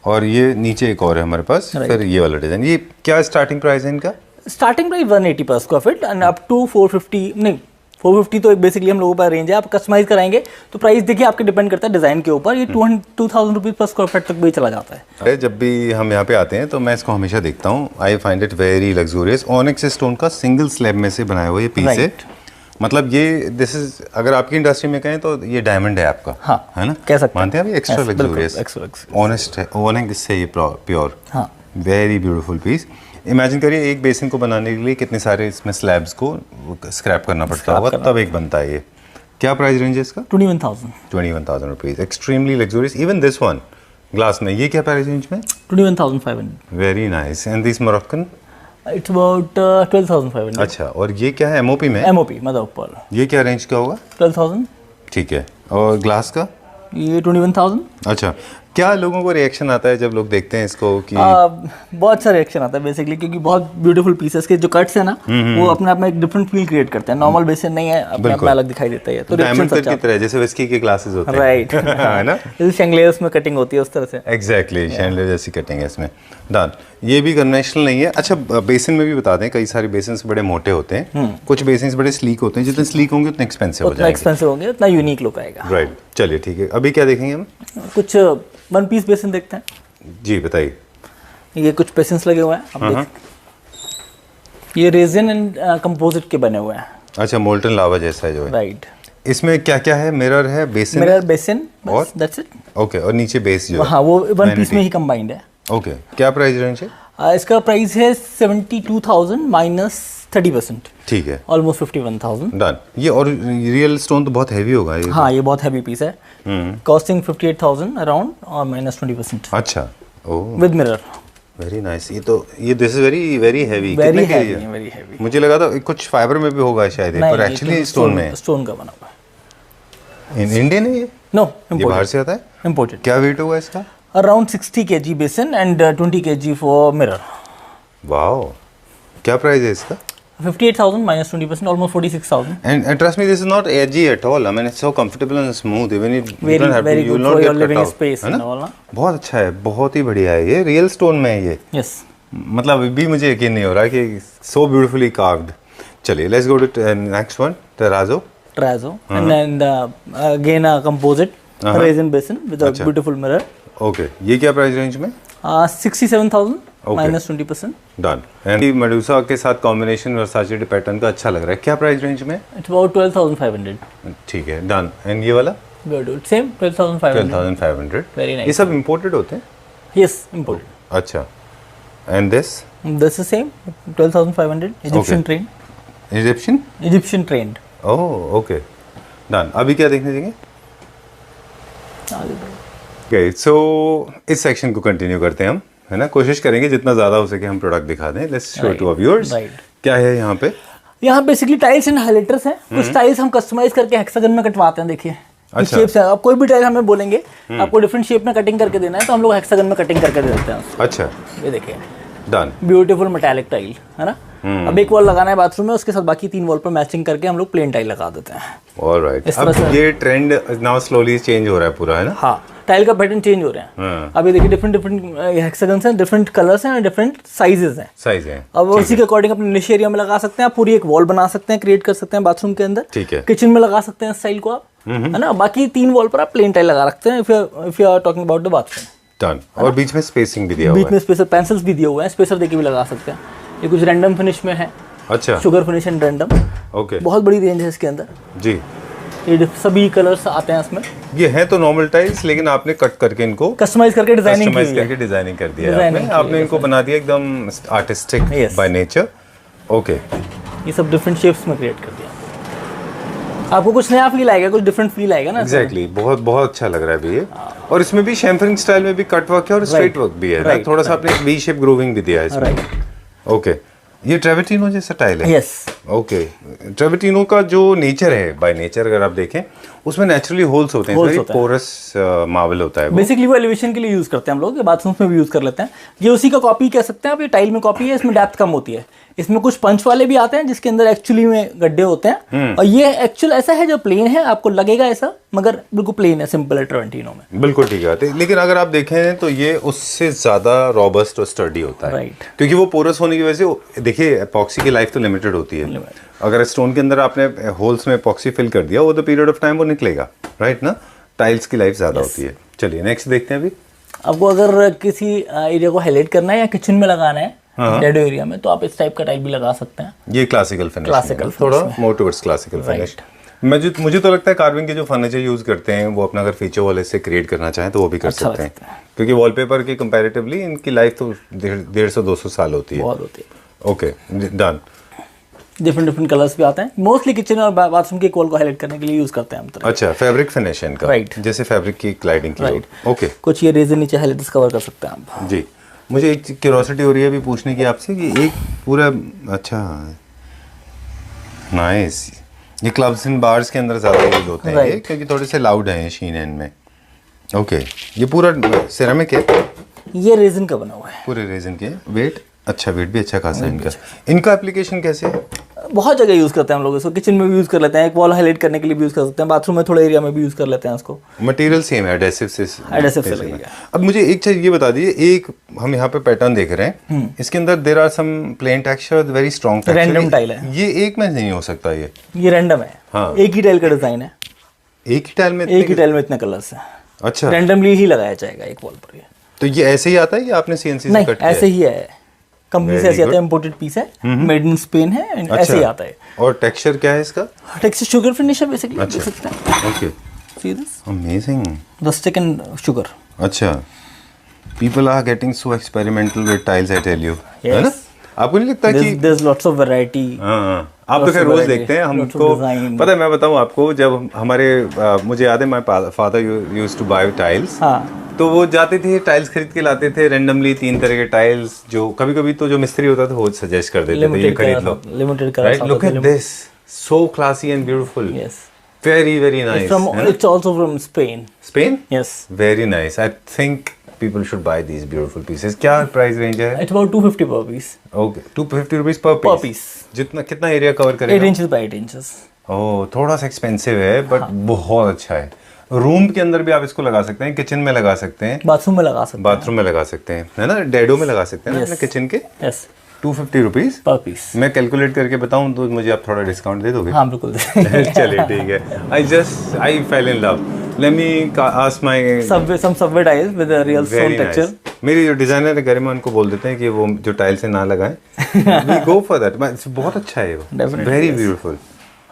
और ये नीचे एक और है हमारे पास, Right. फिर ये वाला डिजाइन। ये क्या स्टार्टिंग प्राइस है इनका? Starting price 180 per square feet and up to 450, नहीं 450 तो एक बेसिकली हम लोगों का रेंज है। आप कस्टमाइज कराएंगे तो प्राइस देखिए आपके डिपेंड करता है डिजाइन के ऊपर। ये 2000 रुपीज पर स्क्वायर फीट तक भी चला जाता है। अरे जब भी हम यहाँ पे आते हैं तो मैं इसको हमेशा देखता हूँ। I find it very luxurious. Onyx stone का सिंगल स्लैब में से बनाया हुआ ये पीस है। Right. मतलब ये दिस इज, अगर आपकी इंडस्ट्री में कहें तो ये डायमंड है आपका। हाँ, है ना, कह सकते हैं। मानते हैं आप? एक्स्ट्रा Yes, बिल्कुल, लग्जूरियस, extra luxurious। ऑनेस्ट है, ऑनिक्स से ये प्योर। हाँ। Very beautiful piece. इमेजिन करिए एक बेसिन को बनाने के लिए कितने सारे इसमें स्लैब्स को स्क्रैप करना पड़ता होगा, तब एक बनता है ये। क्या प्राइस रेंज है इसका? 21,000 21,000 rupees. Extremely luxurious. Even this one glass में, ये क्या प्राइस रेंज में? 21,500। Very nice. And this Moroccan? It's about 12,500। अच्छा, और ये क्या है एमओपी में? एमओपी मतलब ऊपर ये क्या रेंज का होगा? 12,000। ठीक है। और ग्लास का? ये 21,000। अच्छा, क्या लोगों को रिएक्शन आता है जब लोग देखते हैं इसको कि बहुत अच्छा रिएक्शन आता है बेसिकली, क्योंकि बहुत ब्यूटीफुल पीसेस के जो कट्स है ना, वो अपने आप में एक डिफरेंट फील क्रिएट करते हैं। नॉर्मल बेसिन नहीं है, अपने आप में अलग दिखाई देता है। तो डायमंड कट की तरह, जैसे विस्की के ग्लासेस होते हैं, राइट, है ना? जैसे शैंगलियर्स में कटिंग होती है उस तरह से। एग्जैक्टली, शैंडलर जैसी कटिंग है इसमें। डन। ये भी कन्वेंशनल नहीं है। अच्छा, बेसिन में भी बता दें, कई सारे बेसिन बड़े मोटे होते हैं, कुछ बेसिन बड़े स्लीक होते हैं। जितने स्लीक होंगे उतने एक्सपेंसिव हो उतना जाएंगे। एक्सपेंसिव होंगे उतना यूनिक लुक आएगा। राइट। चलिए ठीक है, अभी क्या देखेंगे हम? कुछ वन पीस बेसिन देखते हैं। जी बताइए। ये कुछ बेसिन्स लगे हुए हैं, आप देख। ये रेजिन एंड कंपोजिट के बने हुए हैं। अच्छा, मोल्टन लावा जैसा है जो है। राइट। इसमें क्या क्या है? मिरर है, बेसिन मिरर, बेसिन, और दैट्स इट। ओके, और नीचे बेस जो है। हाँ, वो वन पीस में ही कंबाइंड है। ओके, क्या प्राइस रेंज है? इसका प्राइस है 72,000 माइनस 30%। ठीक है, ऑलमोस्ट 51,000। डन। ये और रियल स्टोन तो बहुत हैवी होगा ये। हाँ, ये बहुत हैवी पीस है। कॉस्टिंग 58,000 अराउंड और माइनस 20%। अच्छा, oh, with mirror. Very nice. ये this is very very heavy. Very heavy, very heavy. मुझे लगा था कुछ फाइबर में भी होगा शायद, पर एक्चुअली स्टोन में है। स्टोन का बना हुआ है। इंडियन है ये? नो, ये बाहर से आता है? इम्पोर्टेड। क्या वेट होगा इसका? Around 60 kg basin and 20 kg for mirror. Wow, क्या प्राइस है इसका? 58,000 minus 20%, almost 46,000. And trust me, this is not edgy at all. I mean, it's so comfortable and smooth. Even if you Very, don't have to, very you will good not for get your cut living out. space है and ना? all, ना? बहुत अच्छा है, बहुत ही बढ़िया है ये। रियल स्टोन में है ये। Yes. मतलब अभी मुझे यकीन नहीं हो रहा कि so beautifully carved. चलिए, let's go to next one, terrazzo. Terrazzo. And then again a composite resin basin with a beautiful mirror. Okay, ये क्या प्राइस रेंज में? 67,000 minus 20%. डन। एंड मेडुसा के साथ कॉम्बिनेशन वर्साचे पैटर्न का अच्छा लग रहा है। क्या प्राइस रेंज में? It's about 12,500. ठीक है, डन। एंड ये वाला? Good. Same 12,500. 12,500। Very nice. ये सब इंपोर्टेड होते हैं? Yes, imported. अच्छा। And this? This is same 12,500. Egyptian trained. Egyptian? Egyptian trained. Oh, okay, done. अभी क्या देखने देंगे? ओके, सो इस सेक्शन को कंटिन्यू करते हैं हम, है ना? कोशिश करेंगे जितना ज़्यादा हो सके हम प्रोडक्ट दिखा दें। Let's show to our viewers. क्या है यहाँ पे? यहाँ बेसिकली टाइल्स एंड हाइलाइटर्स हैं। कुछ टाइल्स हम कस्टमाइज करके हेक्सागन में कटवाते हैं। देखिए अच्छा। शेप्स है। आप कोई भी टाइल हमें बोलेंगे आपको डिफरेंट शेप में कटिंग करके देना है, तो हम लोग हेक्सागन में कटिंग करके दे देते हैं। अच्छा, ये देखिए, डन। ब्यूटीफुल मेटालिक टाइल, है ना? अब एक वॉल लगाना है बाथरूम में, उसके साथ बाकी 3 वॉल पर मैचिंग करके हम लोग प्लेन टाइल लगा देते हैं। ऑलराइट। इस तरह अब से- ये ट्रेंड नाउ स्लोली चेंज हो रहा है पूरा, है ना? हाँ, टाइल का पैटर्न चेंज हो रहे हैं। अब ये देखिए, डिफरेंट हेक्सागन्स हैं, डिफरेंट कलर्स हैं, डिफरेंट साइजेस हैं। साइज है। अब उसी के अकॉर्डिंग अपने निश एरिया में लगा सकते हैं आप। पूरी एक वॉल बना सकते हैं, क्रिएट कर सकते हैं बाथरूम के अंदर। ठीक है। किचन में लगा सकते हैं स्टाइल को आप, है ना? बाकी 3 वॉल पर आप प्लेन टाइल लगा रखते हैं if you are talking about the bathroom. Done. और बीच में स्पेसिंग भी दिया हुआ बीच है। में स्पेसर पेंसिल्स भी दिए हुए हैं, स्पेसर देके भी लगा सकते हैं। ये कुछ रैंडम फिनिश में है, अच्छा, sugar finish and random. Okay, बहुत बड़ी रेंज है इसके अंदर। जी। ये सभी कलर्स आते हैं इसमें। ये है तो नॉर्मल टाइल्स, लेकिन आपने कट करके इनको कस्टमाइज करके डिजाइनिंग कर दिया है आपने इनको बना दिया एकदम आर्टिस्टिक बाय नेचर। ओके, ये सब डिफरेंट शेप्स में क्रिएट कर दिया। आपको कुछ नया फील आएगा, कुछ डिफरेंट फील आएगा ना। एग्जैक्टली, बहुत बहुत अच्छा लग रहा है अभी ये। और इसमें भी शैम्फरिंग स्टाइल में भी कट वर्क है और स्ट्रेट वर्क भी है ना, थोड़ा सा आपने वी शेप ग्रूविंग भी दिया है इसमें। ओके, ये ट्रेविटिनो जैसा टाइल है। यस। ओके, ट्रेविटिनो का जो नेचर है, बाय नेचर अगर आप देखें उसमें नेचुरली होल्स होते हैं, पोरस मार्बल होता है बेसिकली वो एलिवेशन के लिए यूज करते हैं हम लोग, बाथरूम्स में भी यूज कर लेते हैं। ये उसी का कॉपी कह सकते हैं आप, ये टाइल में कॉपी है, इसमें डेप्थ कम होती है। इसमें कुछ पंच वाले भी आते हैं जिसके अंदर एक्चुअली में गड्ढे होते हैं, और ये एक्चुअल ऐसा है जो प्लेन है, आपको लगेगा ऐसा मगर बिल्कुल प्लेन है, सिंपल है ट्रेविटिनो में। बिल्कुल ठीक है, लेकिन अगर आप देखें तो ये उससे ज्यादा रॉबस्ट और स्टर्डी होता है। राइट। क्योंकि वो पोरस होने की वजह से, देखिए एपॉक्सी की लाइफ तो लिमिटेड होती है। अगर स्टोन के अंदर आपने होल्स में एपॉक्सी फिल कर दिया, वो द पीरियड ऑफ टाइम वो निकलेगा, राइट ना। टाइल्स की लाइफ ज्यादा होती है। चलिए नेक्स्ट देखते हैं। अभी आपको अगर किसी एरिया को हाईलाइट करना है या किचन में लगाना है डेडो एरिया में, तो आप इस टाइप का टाइल भी लगा सकते हैं। ये क्लासिकल फिनिश, क्लासिकल थोड़ा मोर टुवर्ड्स क्लासिकल फिनिश। मुझे तो लगता है कार्विंग के जो फर्नीचर यूज करते हैं वो अपना अगर फीचर वाले से क्रिएट करना चाहें तो वो भी कर सकते हैं, क्योंकि वॉलपेपर के कंपैरेटिवली इनकी लाइफ तो 150-200 साल होती है। बहुत होती है। Okay, done. डिफरेंट कलर्स भी आते हैं, मोस्टली किचन और बाथरूम के वॉल को हाईलाइट करने के लिए यूज करते हैं हम। अच्छा, फैब्रिक फिनिश इनका, राइट, जैसे फैब्रिक की क्लाइडिंग की। ओके, कुछ ये रेजन नीचे हाईलाइट कवर कर सकते हैं आप। जी। मुझे एक क्यूरियोसिटी हो रही है अभी पूछने की आपसे कि एक पूरा, अच्छा नाइस, ये क्लब्स एंड बार्स के अंदर ज़्यादा यूज होते हैं ये, क्योंकि थोड़े से लाउड हैं शीन एंड में। ओके, ये पूरा सिरेमिक है, ये रेजन का बना हुआ है, पूरे रेजन के। वेट, अच्छा वेट भी अच्छा खासा है इनका। इनका एप्लीकेशन कैसे है? बहुत जगह यूज करते हैं हम लोग इसको, किचन में भी यूज कर लेते हैं, एक वॉल हाईलाइट करने के लिए भी यूज कर सकते हैं, बाथरूम में थोड़े एरिया में भी यूज कर लेते हैं इसको। मटेरियल सेम है, एडेसिव से लगेगा। अब मुझे एक चीज ये बता दीजिए, एक हम यहाँ पे पैटर्न देख रहे हैं, इसके अंदर there are some plain texture, very strong texture, random tile है ये एक में नहीं हो सकता, ये रैंडम है। हाँ। एक ही टाइल का डिजाइन है, एक ही टाइल में इतने कलर्स है। अच्छा, रैंडमली ही लगाया जाएगा एक वॉल पर। तो ये ऐसे ही आता है या आपने सीएनसी से कट किया? ऐसे ही है, कंपनी से ऐसे आता है, इंपोर्टेड पीस है, मेड इन स्पेन है, ऐसे ही आता है। और टेक्सचर क्या है इसका? टेक्सचर शुगर फिनिश है बेसिकली। अच्छा, okay, see this, amazing, the stick and sugar. अच्छा, people are getting so experimental with tiles, I tell you, है ना? आपको नहीं लगता कि there is lots of variety? हाँ, आप तो खैर रोज देखते हैं, हमको पता है। मैं बताऊं आपको, जब हमारे मुझे याद है, my father used to buy tiles, तो वो जाते थे टाइल्स खरीद के लाते थे रैंडमली, 3 तरह के टाइल्स, जो कभी कभी तो जो मिस्त्री होता था वो सजेस्ट कर देते थे, ये खरीद लो, limited colour. Right, look at this, so classy and beautiful. Yes, very very nice. It's also from Spain. Spain? Yes, very nice. I think people should buy these beautiful pieces. क्या price range है? It's about 250 per piece. Okay, 250 rupees per piece. जितना, कितना area cover करेगा? 8 inches by 8 inches. ओह, थोड़ा सा expensive है, but बहुत अच्छा है। रूम के अंदर भी आप इसको लगा सकते हैं, किचन में लगा सकते हैं, बाथरूम में लगा सकते हैं, बाथरूम में लगा सकते हैं, है ना, डेडो में लगा सकते हैं ना, अपने किचन के। Yes, 250 rupees per piece. मैं कैलकुलेट करके बताऊं तो मुझे आप थोड़ा डिस्काउंट दे दोगे? हाँ बिल्कुल। चलिए ठीक है। I fell in love. Let me ask my subway tiles with a real stone texture. मेरी जो डिजाइनर है गरिमा, उनको बोल देते हैं कि वो जो टाइल्स ना लगाएं, वी गो फॉर दैट। बहुत अच्छा है वो, वेरी ब्यूटीफुल।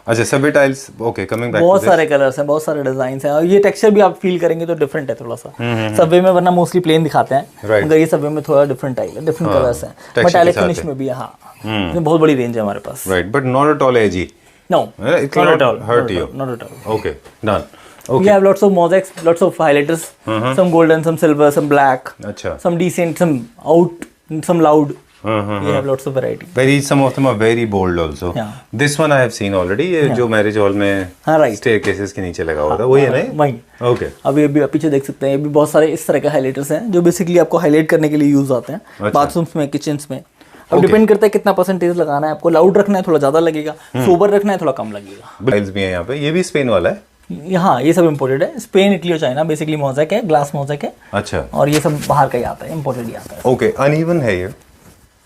अच्छा, Subway tiles, okay, coming back, बहुत सारे कलर्स हैं, बहुत सारे डिजाइन हैं, और ये टेक्सचर भी आप फील करेंगे तो डिफरेंट है थोड़ा सा। सबवे में वरना मोस्टली प्लेन दिखाते हैं, मगर ये सबवे में थोड़ा डिफरेंट टाइल है, डिफरेंट कलर्स हैं, मेटालिक फिनिश में भी है। हाँ, इसमें बहुत बड़ी रेंज है हमारे पास। Right, but not at all edgy. No, it will not hurt you. Not at all. Okay, done. We have lots of mosaics, lots of highlighters, some golden, some silver, some black, अच्छा, some decent, some out, some loud. We have lots of variety. Some of them are very bold also. Yeah. This one I have seen already. ये जो marriage hall में staircases के नीचे लगा हुआ था, वही है ना? वही। ओके, अब ये भी पीछे देख सकते हैं, ये भी बहुत सारे इस तरह के हाइलाइटर्स हैं जो बेसिकली आपको हाईलाइट करने के लिए यूज आते हैं, बाथरूम्स में, किचन्स में। अब डिपेंड करता है कितना परसेंटेज लगाना है आपको, लाउड रखना है थोड़ा ज्यादा लगेगा, सोबर रखना है थोड़ा कम लगेगा। टाइल्स भी है यहाँ पे, ये भी स्पेन वाला है? हाँ, ये सब इम्पोर्टेड है, स्पेन, इटली और चाइना, बेसिकली मोज़ेक है, ग्लास मोज़ेक है। अच्छा, और ये सब बाहर का ही आता है, इम्पोर्टेड ही आता है। ओके, अनइवन है ये?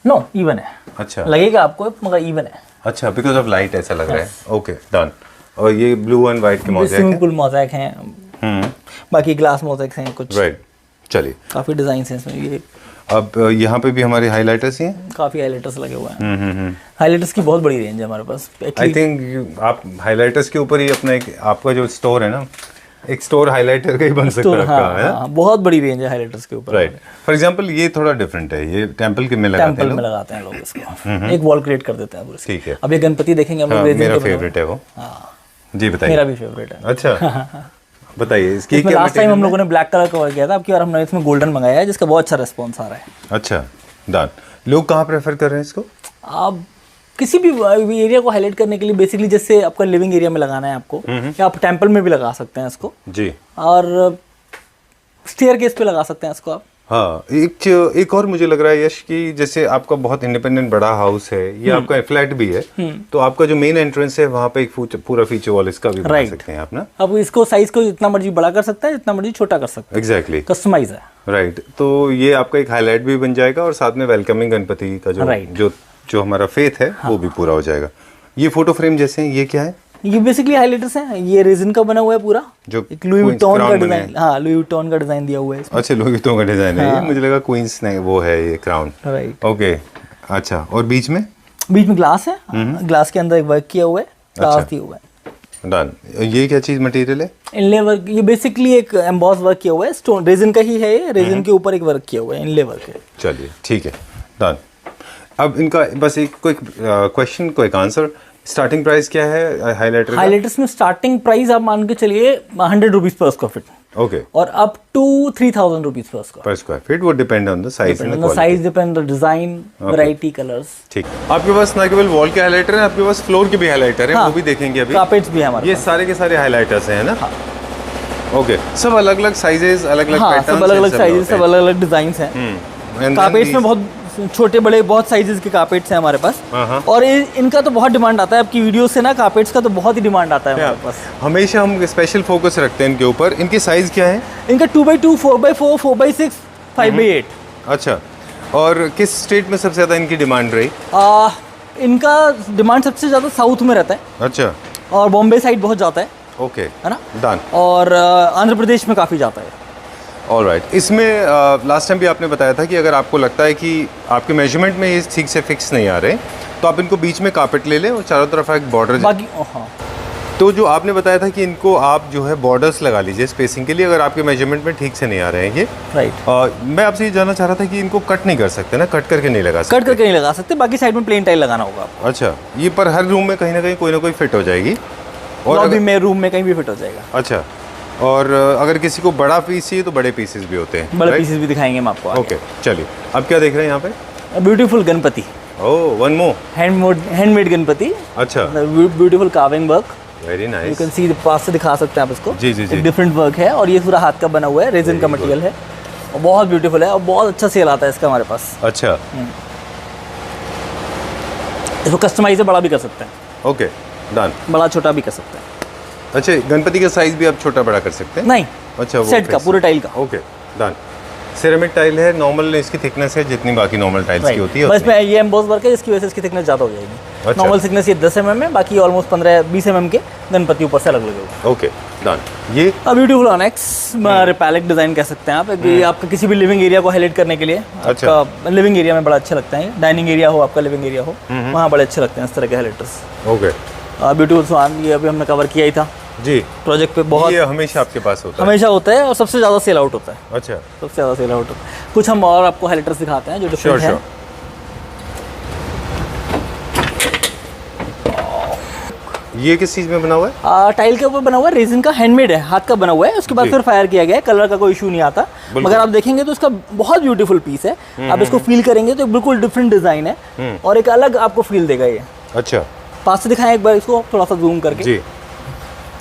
नो, इवन है। अच्छा, लगेगा आपको मगर इवन है। अच्छा, बिकॉज ऑफ लाइट ऐसा लग रहा है। Okay, done. और ये ब्लू एंड व्हाइट के मोज़ेक हैं? सिंपल मोज़ेक हैं, बाकी ग्लास मोज़ेक हैं कुछ। राइट, चलिए, काफी डिजाइन हैं इसमें। ये अब यहाँ पे भी हमारे हाइलाइटर्स ही हैं, काफ़ी हाइलाइटर्स लगे हुए हैं। हाइलाइटर्स की बहुत बड़ी रेंज है हमारे पास। आई थिंक आप हाइलाइटर्स के ऊपर ही अपना एक आपका जो स्टोर है ना, एक स्टोर हाइलाइटर का ही बन सकता है। हाँ, बहुत बड़ी रेंज है हाइलाइटर्स के ऊपर। राइट, फॉर एग्जांपल ये थोड़ा डिफरेंट है, ये टेंपल के में लगाते हैं, टेंपल में लगाते हैं लोग इसको, एक वॉल क्रिएट कर देते हैं पूरे। ठीक है। अब ये गणपति देखेंगे हम लोग, मेरा फेवरेट है वो। जी बताइए। मेरा भी फेवरेट है। अच्छा बताइए इसकी क्या लास्ट टाइम हम लोगों ने ब्लैक कलर कवर किया था, अब की बार हमने इसमें गोल्डन मंगाया है, जिसका बहुत अच्छा रिस्पॉन्स आ रहा है। अच्छा डन। लोग कहाँ प्रेफर कर रहे हैं इसको? आप किसी भी एरिया को हाईलाइट करने के लिए, बेसिकली जैसे आपका लिविंग एरिया में लगाना है आपको, या आप टेंपल में भी लगा सकते हैं इसको जी, और स्टेयरकेस पे लगा सकते हैं इसको आप। हाँ, एक और मुझे लग रहा है यश कि जैसे आपका बहुत इंडिपेंडेंट बड़ा हाउस है, ये आपका फ्लैट भी है, तो आपका जो मेन एंट्रेंस है वहाँ पे एक पूरा फीचर वॉल इसका भी बना सकते हैं आप ना। अब इसको साइज को जितना मर्जी बड़ा कर सकता है, जितना मर्जी छोटा कर सकता है। एग्जैक्टली, कस्टमाइज है। राइट, तो ये आपका एक हाईलाइट भी बन जाएगा और साथ में वेलकमिंग गणपति का जो हमारा फेथ है वो भी पूरा हो जाएगा। ये फोटो फ्रेम जैसे हैं, ये क्या है? ये बेसिकली हाइलाइटर्स हैं, ये रेजिन का बना हुआ है पूरा, जो एक लुई विटॉन का डिजाइन। हाँ, लुई विटॉन का डिजाइन दिया हुआ है इसमें। अच्छा, लुई विटॉन का डिजाइन है ये, मुझे लगा क्वींस ने वो है ये क्राउन। Right, okay. अच्छा, और बीच में ग्लास है, ग्लास के अंदर एक वर्क किया हुआ है, ग्लास दिया हुआ है। डन। ये क्या चीज मटेरियल है? इनले वर्क, ये बेसिकली एक एम्बॉस वर्क किया हुआ है, स्टोन रेजिन का ही है ये, रेजिन के ऊपर एक वर्क किया हुआ है, इनले वर्क है। चलिए ठीक है, डन। अब इनका बस एक quick question, quick answer, starting price क्या है हाइलाइटर? हाइलाइटर्स में स्टार्टिंग प्राइस आप मान के चलिए 100 rupees per square feet. Okay. और up to 3000 rupees per square feet, वो depend on the size and quality. Size depend on design, variety, colours. ठीक। आपके पास ना केवल वॉल के हाइलाइटर है, आपके पास फ्लोर के भी हाइलाइटर है, वो भी देखेंगे अभी। कार्पेट्स भी है हमारे ये सारे के सारे हाइलाइटर्स हैं ना? ओके, सब अलग अलग साइजेस, अलग अलग पैटर्न्स, सब अलग अलग साइजेस, सब अलग अलग डिजाइन हैं। कार्पेट्स में बहुत छोटे बड़े बहुत साइजेस के कार्पेट्स हैं हमारे पास, और इनका तो बहुत डिमांड आता है। आपकी वीडियो से ना कार्पेट्स का तो बहुत ही डिमांड आता है हमारे पास। हमेशा हम स्पेशल फोकस रखते हैं इनके ऊपर। इनकी साइज क्या है? इनका 2x2, 4x4, 4x6, 5x8। अच्छा, और किस स्टेट में सबसे ज्यादा इनकी डिमांड रही? इनका डिमांड सबसे ज्यादा साउथ में रहता है। अच्छा, और बॉम्बे साइड बहुत जाता है। ओके, है ना? डन। और आंध्र प्रदेश में काफी जाता है। ऑलराइट। इसमें लास्ट टाइम भी आपने बताया था कि अगर आपको लगता है कि आपके मेजरमेंट में ये ठीक से फिक्स नहीं आ रहे, तो आप इनको बीच में कार्पेट ले लें और चारों तरफ एक बॉर्डर। बाकी तो जो आपने बताया था कि इनको आप जो है बॉर्डर्स लगा लीजिए स्पेसिंग के लिए, अगर आपके मेजरमेंट में ठीक से नहीं आ रहे हैं ये। राइट। मैं आपसे ये जानना चाह रहा था कि इनको कट नहीं कर सकते ना? कट करके नहीं लगा सकते? कट करके नहीं लगा सकते, बाकी साइड में प्लेन टाइल लगाना होगा आपको। अच्छा, ये पर हर रूम में कहीं ना कोई फिट हो जाएगी, और लॉबी में, रूम में कहीं भी फिट हो जाएगा। अच्छा, और अगर किसी को बड़ा पीस चाहिए तो बड़े पीसेस भी होते हैं? बड़े पीसेस भी दिखाएंगे हम आपको। ओके, चलिए। अब क्या देख रहे हैं यहाँ पे? Beautiful Ganpati. Oh, one more handmade Ganpati. अच्छा, beautiful carving work, very nice. You can see, पास से दिखा सकते हैं आप इसको। जी जी जी। डिफरेंट वर्क है, और ये पूरा हाथ का बना हुआ है, रेजिन का मटेरियल है, और बहुत ब्यूटीफुल है, और बहुत अच्छा सेल आता है इसका हमारे पास। अच्छा, इसको कस्टमाइज बड़ा भी कर सकते हैं। Okay, done. बड़ा छोटा भी कर सकते हैं। अच्छा, गणपति का साइज भी आप छोटा बड़ा कर सकते हैं? नहीं, अच्छा, वो सेट का, पूरे टाइल का। Okay, done. सिरेमिक टाइल है, नॉर्मल इसकी थिकनेस है जितनी बाकी नॉर्मल टाइल्स की होती है। बस में ये एम्बॉस वर्क है, इसकी वजह से इसकी थिकनेस ज़्यादा हो जाएगी। अच्छा। नॉर्मल थिकनेस ये 10 mm है, बाकी ऑलमोस्ट 15-20 mm के गणपति ऊपर से अलग लगे हुए। Okay, done. ये ब्यूटीफुल ऑनेक्स रिपैलेक डिजाइन कह सकते हैं आप। ये आपका किसी भी लिविंग एरिया को हाईलाइट करने के लिए, आपका लिविंग एरिया में बड़ा अच्छा लगता है। डाइनिंग एरिया हो, आपका लिविंग एरिया हो, वहाँ बड़े अच्छे लगते हैं इस तरह के हाईलाइटर्स। ओके, ब्यूटीफुल स्वान, ये अभी हमने कवर किया ही था जी प्रोजेक्ट पे। बहुत ये हमेशा आपके पास होता है? हमेशा होता है, और सबसे ज़्यादा सेल आउट होता है। अच्छा, सबसे ज़्यादा सेल आउट होता है। कुछ हम और आपको हाईलाइटर्स दिखाते हैं जो डिफरेंट है। ये किस चीज़ में बना हुआ है? टाइल के ऊपर बना हुआ है, रेजिन का, हैंडमेड है, हाथ का बना हुआ है। उसके बाद फिर फायर किया गया है, कलर का कोई इशू नहीं आता। मगर आप देखेंगे तो इसका बहुत ब्यूटीफुल पीस है। आप इसको फील करेंगे तो बिल्कुल डिफरेंट डिजाइन है, और एक अलग आपको फील देगा ये। अच्छा, पास से दिखाएं एक बार इसको, थोड़ा सा जूम करके। जी,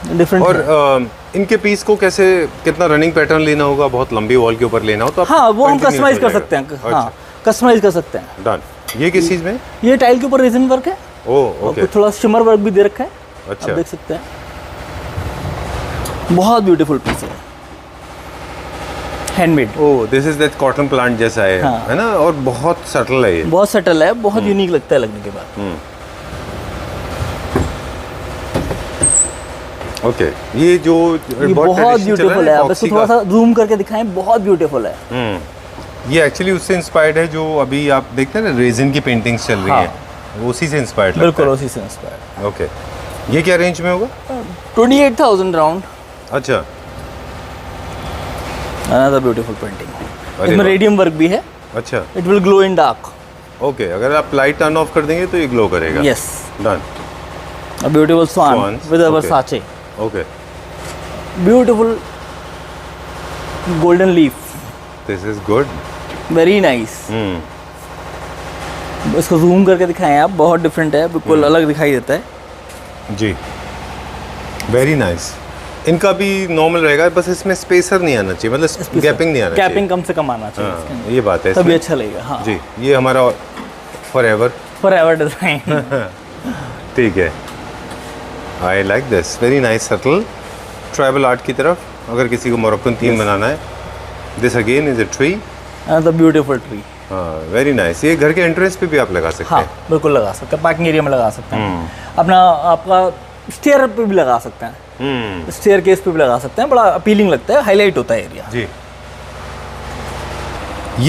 डिफरेंट। और इनके पीस को कैसे, कितना रनिंग पैटर्न लेना होगा? बहुत लंबी वॉल के ऊपर लेना हो तो हाँ, वो हम कस्टमाइज कर सकते हैं। हाँ, कस्टमाइज कर सकते हैं। डन। ये किस चीज़ में? ये टाइल के ऊपर रेजिन वर्क है, ओह, ओके। थोड़ा शिमर वर्क भी दे रखा है। अच्छा, आप देख सकते हैं, बहुत ब्यूटीफुल पीस है, handmade. Oh, this is that cotton plant जैसा है, हाँ। है ना? और बहुत सटल है ये, बहुत सटल है, बहुत यूनिक लगता है लगने के बाद। ओके, ये जो ये बहुत ब्यूटीफुल है। आप इसको थोड़ा सा जूम करके दिखाएं, बहुत ब्यूटीफुल है। ये एक्चुअली उससे इंस्पायर्ड है जो अभी आप देखते हैं ना रेजिन की पेंटिंग्स चल रही हाँ। हैं, वो उसी से इंस्पायर्ड बिल्कुल उसी से इंस्पायर। ओके, ये क्या रेंज में होगा? 28,000 राउंड। अच्छा, अनदर ब्यूटीफुल पेंटिंग। अरे इसमें वाह। रेडियम वर्क भी है। अच्छा, it will glow in dark. Okay, अगर आप लाइट टर्न ऑफ कर देंगे तो ये ग्लो करेगा। Yes. Done. A beautiful swan Swans, with a okay. Versace. Okay, Beautiful golden leaf. This is good. Very nice. इसको जूम करके दिखाएं आप, बहुत डिफरेंट है, बिल्कुल अलग दिखाई देता है। जी, वेरी नाइस। इनका भी नॉर्मल रहेगा, बस इसमें स्पेसर नहीं आना चाहिए, मतलब गैपिंग नहीं आना चाहिए। कैपिंग कम से कम आना चाहिए इसके अंदर। हाँ, ये बात है तभी इसमें। अच्छा लगेगा। हाँ जी, ये हमारा फॉरएवर। Forever design. ठीक है, I like this, very nice, subtle tribal art की तरफ। अगर किसी को मोरक्कन थीम बनाना है, this again is a tree. The beautiful tree. हाँ, वेरी नाइस। ये घर के एंट्रेंस पे भी आप लगा सकते हाँ हैं। बिल्कुल लगा सकते हैं, पार्किंग एरिया में लगा सकते हैं, अपना आपका स्टेयर पे भी लगा सकते हैं, स्टेयर केस पे भी लगा सकते हैं, बड़ा अपीलिंग लगता है, हाईलाइट होता है एरिया। जी,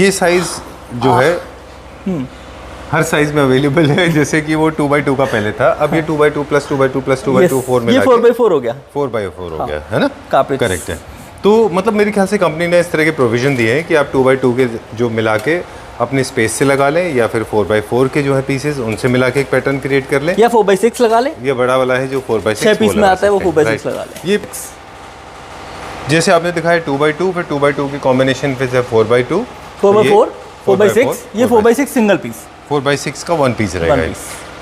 ये साइज जो है हर साइज में अवेलेबल है, जैसे कि वो 2x2 का पहले था, अब ये 2x2 plus 2x2 plus 2x2 4 में ये 4x4 हो गया। 4x4 हो गया है ना? Carpets। करेक्ट है। तो मतलब मेरे ख्याल से कंपनी ने इस तरह के प्रोविजन दिए हैं कि आप 2x2 के जो मिला के अपने स्पेस से लगा लें, या फिर 4x4 के जो है पीसेस उनसे मिला के एक पैटर्न क्रिएट कर लें, या 4x6 लगा ले। ये बड़ा वाला है जो 4x6 6 पीस में आता है वो 4x6 लगा ले। ये जैसे आपने दिखाया 2x2, फिर 2x2 की कॉम्बिनेशन फिर 4x2, 4x4, 4x6, ये 4x6 सिंगल पीस, 4x6 का वन पीस रहेगा।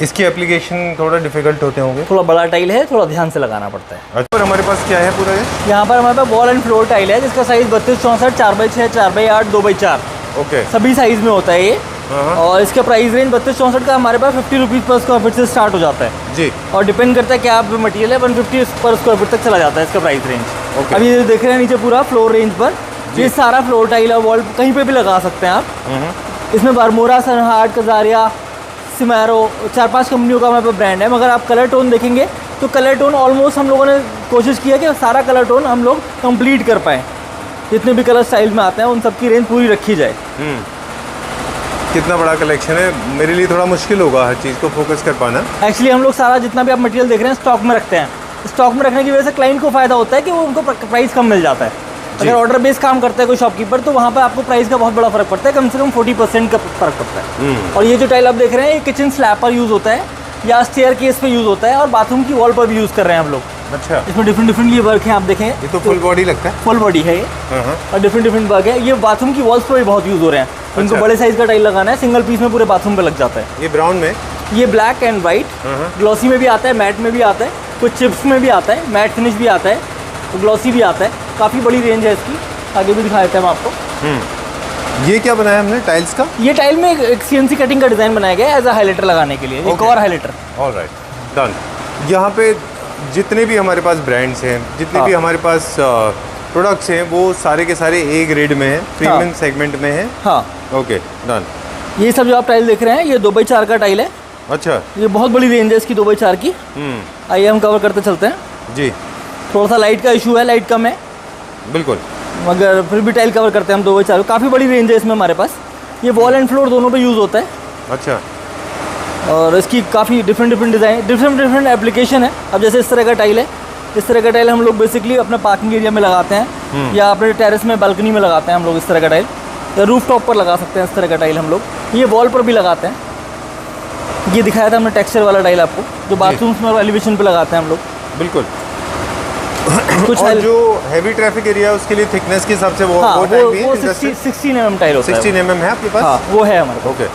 इसकी एप्लीकेशन थोड़ा डिफिकल्ट होते होंगे। थोड़ा बड़ा टाइल है, थोड़ा ध्यान से लगाना पड़ता है। अच्छा, और हमारे पास क्या है पूरा ये? यहाँ पर हमारे पास वॉल एंड फ्लोर टाइल है जिसका size 32-64, 4x6, 4x8, 2x4 okay, सभी साइज में होता है ये। और इसका प्राइस रेंज 32-64 का हमारे पास 50 रुपीज़ पर स्क्वायर फीट से स्टार्ट हो जाता है जी, और डिपेंड करता है क्या आप मटेरियल है, 150 पर स्क्वायर फीट तक चला जाता है इसका प्राइस रेंज। Okay. अभी ये देख रहे हैं नीचे पूरा फ्लोर रेंज पर, ये सारा फ्लोर टाइल है, वॉल कहीं पे भी लगा सकते हैं आप। इसमें बारमोरा, सनहार्ट, कजारिया, सिमैरो, 4-5 कंपनियों का हमारे पास ब्रांड है। मगर आप कलर टोन देखेंगे तो कलर टोन ऑलमोस्ट हम लोगों ने कोशिश की है कि सारा कलर टोन हम लोग कंप्लीट कर पाएँ, जितने भी कलर स्टाइल में आते हैं उन सब की रेंज पूरी रखी जाए। कितना बड़ा कलेक्शन है, मेरे लिए थोड़ा मुश्किल होगा हर चीज़ को फोकस कर पाना। एक्चुअली हम लोग सारा जितना भी आप मटेरियल देख रहे हैं स्टॉक में रखते हैं। स्टॉक में रखने की वजह से क्लाइंट को फायदा होता है कि वो उनको प्राइस कम मिल जाता है। अगर ऑर्डर बेस्ड काम करता है कोई शॉपकीपर तो वहाँ पे आपको प्राइस का बहुत बड़ा फर्क पड़ता है, कम से कम 40% का फर्क पड़ता है। और ये जो टाइल आप देख रहे हैं ये किचन स्लैब पर यूज़ होता है या स्टेयर केस पे यूज़ होता है और बाथरूम की वॉल पर भी यूज़ कर रहे हैं हम लोग। अच्छा, इसमें डिफरेंट ये वर्क है, आप देखें ये तो फुल बॉडी लगता है। फुल बॉडी है ये, और डिफरेंट वर्क है। ये बाथरूम की वॉल्स पर भी बहुत यूज़ हो रहे हैं। इनको बड़े साइज़ का टाइल लगाना है, सिंगल पीस में पूरे बाथरूम पे लग जाता है। ये ब्राउन में, ये ब्लैक एंड वाइट, ग्लॉसी में भी आता है, मैट में भी आता है, कुछ चिप्स में भी आता है, मैट फिनिश भी आता है, ग्लॉसी भी आता है। काफ़ी बड़ी रेंज है इसकी, आगे भी दिखा देते हैं हम आपको। ये क्या बनाया हमने टाइल्स का? ये टाइल में एक CNC कटिंग का डिज़ाइन बनाया गया है एज अ हाइलाइटर लगाने के लिए, एक Okay. और हाइलाइटर। Alright, done. यहाँ पे जितने भी हमारे पास ब्रांड्स हैं, जितने भी हमारे पास प्रोडक्ट्स हैं, वो सारे के सारे ए ग्रेड में हैं, प्रीमियम सेगमेंट में हैं। हाँ, ओके, डन। ये सब जो आप टाइल देख रहे हैं ये 2x4 का टाइल है। अच्छा, ये बहुत बड़ी रेंज है इसकी 2x4 की। आइए हम कवर करते चलते हैं। जी, थोड़ा सा लाइट का इशू है, लाइट कम है, बिल्कुल। मगर फिर भी टाइल कवर करते हैं हम 2x4। काफ़ी बड़ी रेंज है इसमें हमारे पास। ये वॉल एंड फ्लोर दोनों पे यूज़ होता है अच्छा, और इसकी काफ़ी डिफरेंट डिज़ाइन, डिफरेंट एप्लीकेशन है। अब जैसे इस तरह का टाइल है, इस तरह का टाइल हम लोग बेसिकली अपने पार्किंग एरिया में लगाते हैं या अपने टेरेस में बालकनी में लगाते हैं हम लोग इस तरह का टाइल, या रूफ टॉप पर लगा सकते हैं इस तरह का टाइल हम लोग। ये वॉल पर भी लगाते हैं। ये दिखाया था हमने टेक्सचर वाला टाइल आपको, जो बाथरूम्स में और एलिवेशन पे लगाते हैं हम लोग। बिल्कुल। कुछ और जो हैवी ट्रैफिक एरिया है उसके लिए थिकनेस के हिसाब से वो हाँ, वो टाइल भी है। 16 mm टाइल होता है। 16 mm है आपके पास? हाँ, वो है हमारे पास। ओके,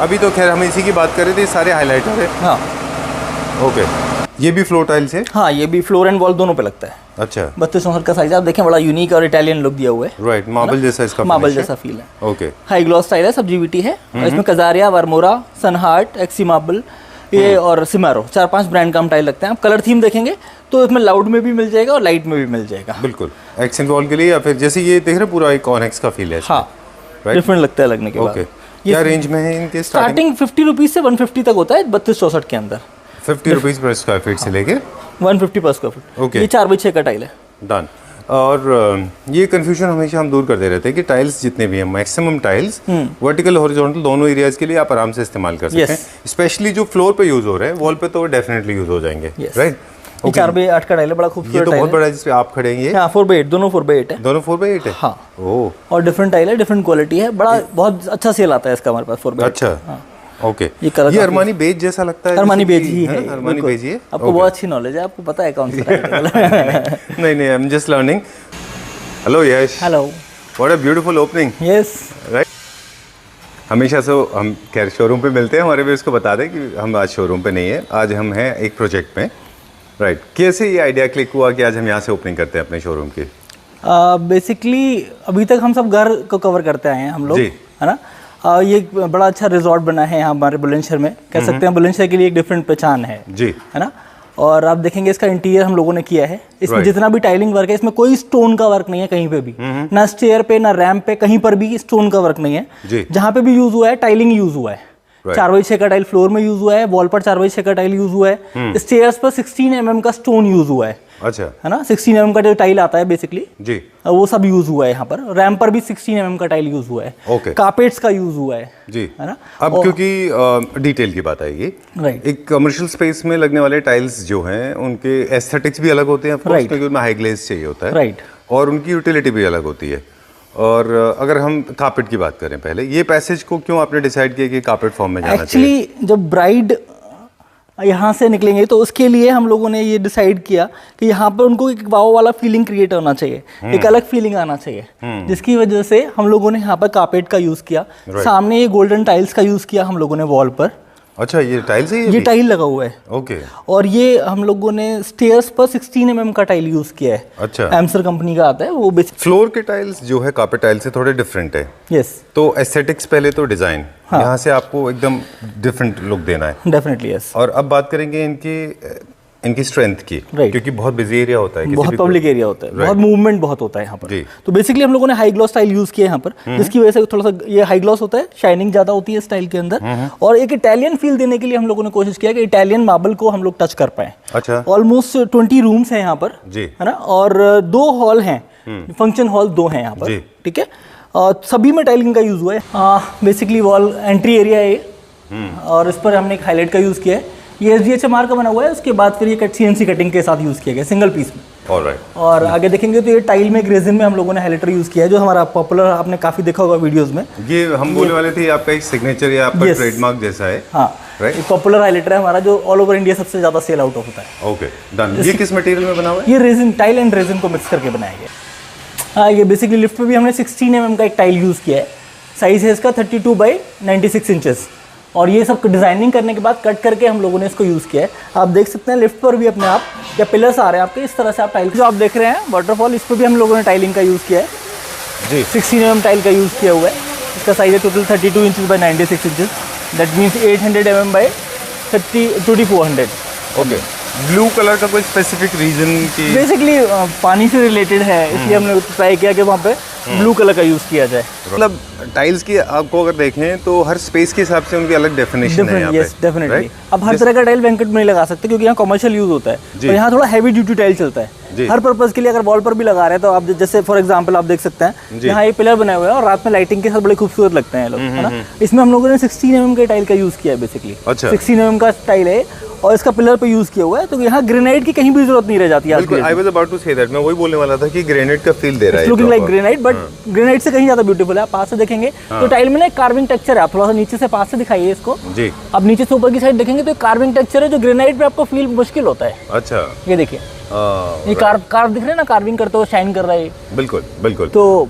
अभी तो खैर हम इसी की बात कर रहे थे, सारे हाइलाइटर है। हाँ ओके, ये भी फ्लोर टाइल्स है? हाँ, ये भी फ्लोर एंड वॉल दोनों पे लगता है। अच्छा, 32-64 का साइज, आप देखें बड़ा यूनिक और इटालियन लुक दिया हुआ है। राइट, मार्बल जैसा इसका मार्बल finish है। जैसा फील है। ओके, हाई ग्लॉस स्टाइल है, सब GVT है। और इसमें कजारिया, वर्मोरा, सनहार्ट, एक्सी मार्बल ये और सिमैरो 4-5 ब्रांड का हम टाइल लगते हैं। आप कलर थीम देखेंगे तो इसमें लाउड में भी मिल जाएगा और लाइट में भी मिल जाएगा। बिल्कुल एक्सेंट वॉल के लिए, या फिर जैसे ये देख रहे पूरा एक कॉनेक्स का फील है इसमें। हाँ, राइट, डिफरेंट लगता है लगने के बाद। ओके, क्या रेंज में है इनके? स्टार्टिंग 50 रुपीज़ से 150 तक होता है 32-64 के अंदर। 50 रुपीज़ पर स्क्वायर फीट से लेके 150 पर स्क्वायर फीट। Okay. ये 4x6 का टाइल है। डन। और ये कंफ्यूजन हमेशा हम दूर करते रहते हैं कि टाइल्स जितने भी हैं, मैक्सिमम टाइल्स वर्टिकल हॉरिजॉन्टल दोनों एरियाज के लिए आप आराम से इस्तेमाल कर सकते हैं। स्पेशली जो फ्लोर पे यूज हो रहे हैं, वॉल पे तो डेफिनेटली यूज हो जाएंगे, राइट? 4x8 का टाइल है, बड़ा खूबसूरत। ये तो बहुत बड़ा है जिसपे आप खड़े हैं। ये 4x8, दोनों 4x8 है। दोनों 4x8 है? हाँ। ओह, और डिफरेंट टाइल है, डिफरेंट क्वालिटी है, बड़ा बहुत अच्छा सेल आता है इसका हमारे पास 4x8। अच्छा, ओके। ये अरमानी बेज जैसा लगता है। अरमानी बेज ही है, अरमानी बेज ही है। आपको बहुत अच्छी नॉलेज है, आपको पता है कौन सा टाइल है। नहीं, I am just learning. Hello Yash. Hello. What a beautiful opening. Yes, right. हमेशा से हम खैर शोरूम पे मिलते हैं, हमारे भी उसको बता दें कि हम आज शोरूम पे नहीं है, आज हम हैं एक प्रोजेक्ट में, राइट? कैसे ये आइडिया क्लिक हुआ कि आज हम यहाँ से ओपनिंग करते हैं अपने शोरूम की? बेसिकली अभी तक हम सब घर को कवर करते आए हैं हम लोग, जी। है ना। ये एक बड़ा अच्छा रिजॉर्ट बना है यहाँ हमारे बुलंदशहर में, कह सकते हैं बुलंदशहर के लिए एक डिफरेंट पहचान है जी, है ना। और आप देखेंगे इसका इंटीरियर हम लोगों ने किया है, इसमें Right. जितना भी टाइलिंग वर्क है, इसमें कोई स्टोन का वर्क नहीं है कहीं पे भी, ना स्टेयर पे ना रैम्प पे, कहीं पर भी स्टोन का वर्क नहीं है। जी। जहाँ पे भी यूज हुआ है टाइलिंग यूज हुआ है। Right. 4x6 का टाइल फ्लोर में यूज हुआ है, वॉल पर 4x6 का टाइल यूज हुआ है, स्टेयर्स पर 16 mm का स्टोन यूज हुआ अच्छा, है ना। 16 mm का जो टाइल आता है बेसिकली, जी, वो सब यूज हुआ है यहाँ पर। रैम्प पर भी 16 mm का टाइल यूज हुआ है। ओके। कार्पेट्स का यूज हुआ है, जी, है ना। अब क्योंकि डिटेल की बात आएगी, राइट। एक कमर्शियल स्पेस में लगने वाले टाइल्स जो हैं उनके एस्थेटिक्स भी अलग होते हैं, of course, Right. क्योंकि उनमें हाई ग्लेज चाहिए होता है, राइट। और उनकी यूटिलिटी भी अलग होती है। और अगर हम कार्पेट की बात करें, पहले ये पैसेज को क्यों आपने डिसाइड किया कि कार्पेट फॉर्म में जाना चाहिए? एक्चुअली जब ब्राइड यहाँ से निकलेंगे तो उसके लिए हम लोगों ने ये डिसाइड किया कि यहाँ पर उनको एक वाव वाला फीलिंग क्रिएट होना चाहिए, एक अलग फीलिंग आना चाहिए, जिसकी वजह से हम लोगों ने यहाँ पर कार्पेट का यूज किया। सामने ये गोल्डन टाइल्स का यूज किया हम लोगों ने वॉल पर। अच्छा, ये टाइल्स है? ये टाइल लगा हुआ है। ओके। और ये हम लोगों ने स्टेयर्स पर 16 mm का टाइल यूज किया है। अच्छा। एम्सर कंपनी का आता है वो। फ्लोर के टाइल्स जो है कार्पेट टाइल से थोड़े डिफरेंट है। यस। तो एस्थेटिक्स पहले तो डिजाइन, हाँ। यहाँ से आपको एकदम डिफरेंट लुक देना है। Definitely yes. और अब बात करेंगे इनकी स्ट्रेंथ की, Right. क्योंकि बहुत बिजी एरिया होता है, बहुत पब्लिक एरिया होता है, बहुत मूवमेंट बहुत होता है यहाँ पर। जी। तो बेसिकली हम लोगों ने हाई ग्लॉस टाइल यूज किया है यहाँ पर, जिसकी वजह से थोड़ा सा ये हाई ग्लॉस होता है, शाइनिंग ज्यादा होती है इस टाइल के अंदर। और एक इटालियन फील देने के लिए हम लोगों ने कोशिश किया कि इटालियन मार्बल को हम लोग टच कर पाए। अच्छा। ऑलमोस्ट 20 रूम्स हैं यहाँ पर, जी, है ना। और 2 हॉल हैं, फंक्शन हॉल 2 हैं यहाँ पर, ठीक है। और सभी में टाइलिंग का यूज हुआ है। बेसिकली वॉल एंट्री एरिया है ये, और इस पर हमने एक हाईलाइट का यूज किया है। ये SDHMR का बना हुआ है, उसके बाद फिर ये CNC कटिंग के साथ यूज किया गया सिंगल पीस में। ऑलराइट। और आगे देखेंगे तो ये टाइल में ग्रेजिन में हम लोगों ने हाइलाइटर यूज किया है, जो हमारा पॉपुलर, आपने काफी देखा होगा वीडियोस में। ये हम बोलने वाले थे, आपका एक सिग्नेचर या आपका ट्रेडमार्क जैसा है। हाँ, राइट। एक पॉपुलर हाइलाइटर है हमारा, जो ऑल ओवर इंडिया सबसे ज्यादा सेल आउट होता है। Okay, done. ये किस मटेरियल में बना हुआ है? ये रेजिन, टाइल एंड रेजिन को मिक्स करके बनाया गया। हाँ, ये बेसिकली लिफ्ट पे भी हमने 16 mm का एक टाइल यूज किया है। साइज है इसका 32 बाई 96 इंचेस। और ये सब डिजाइनिंग करने के बाद कट करके हम लोगों ने इसको यूज़ किया है। आप देख सकते हैं लिफ्ट पर भी अपने आप या पिलर्स आ रहे हैं आपके, इस तरह से आप टाइल जो आप देख रहे हैं वाटरफॉल, इस पर भी हम लोगों ने टाइलिंग का यूज़ किया है जी। 16 mm टाइल का यूज़ किया हुआ है। इसका साइज है total 32 inches by 96 inches, that means 800 mm by 2400। Okay. Blue colour का कोई स्पेसिफिक रीजन की? बेसिकली पानी से रिलेटेड है, इसलिए हमने ट्राई किया कि वहाँ पे ब्लू कलर का यूज़ किया जाए। मतलब टाइल्स की आपको अगर देखें तो हर स्पेस के हिसाब से उनकी अलग डेफिनेशन है यहाँ पे। Yes, definitely. अब हर तरह का टाइल वेंकट में नहीं लगा सकते, क्योंकि यहाँ कमर्शियल यूज होता है, तो यहाँ थोड़ा हैवी ड्यूटी टाइल चलता है। हर पर्पस के लिए अगर वॉल पर भी लगा रहे हैं तो आप जैसे फॉर एग्जांपल आप देख सकते हैं यहाँ ये पिलर बनाए हुए हैं और रात में लाइटिंग के साथ बड़े खूबसूरत लगते हैं लोग, है ना। इसमें हम लोगों ने 16 mm के टाइल का यूज किया है बेसिकली। अच्छा। 16 mm का टाइल है और इसका पिलर पे यूज किया हुआ है, तो यहाँ ग्रेनाइट की कहीं भी जरूरत नहीं रह जाती है। I was about to say that, मैं वही बोलने वाला था कि ग्रेनाइट का फील दे रहा है, looking like granite, but granite से कहीं ज्यादा ब्यूटीफुल है। आप पास से देखेंगे तो टाइल में ना कार्विंग टेक्सचर है। आप थोड़ा सा नीचे से पास से दिखाइए इसको जी। अब नीचे से ऊपर की साइड देखेंगे तो कार्विंग टेक्सचर है, जो ग्रेनाइट पे आपको फील मुश्किल होता है। अच्छा, ये देखिए, ये कार्व दिख रहे हैं ना, कार्विंग करते हुए शाइन कर रहा है। बिल्कुल बिल्कुल। तो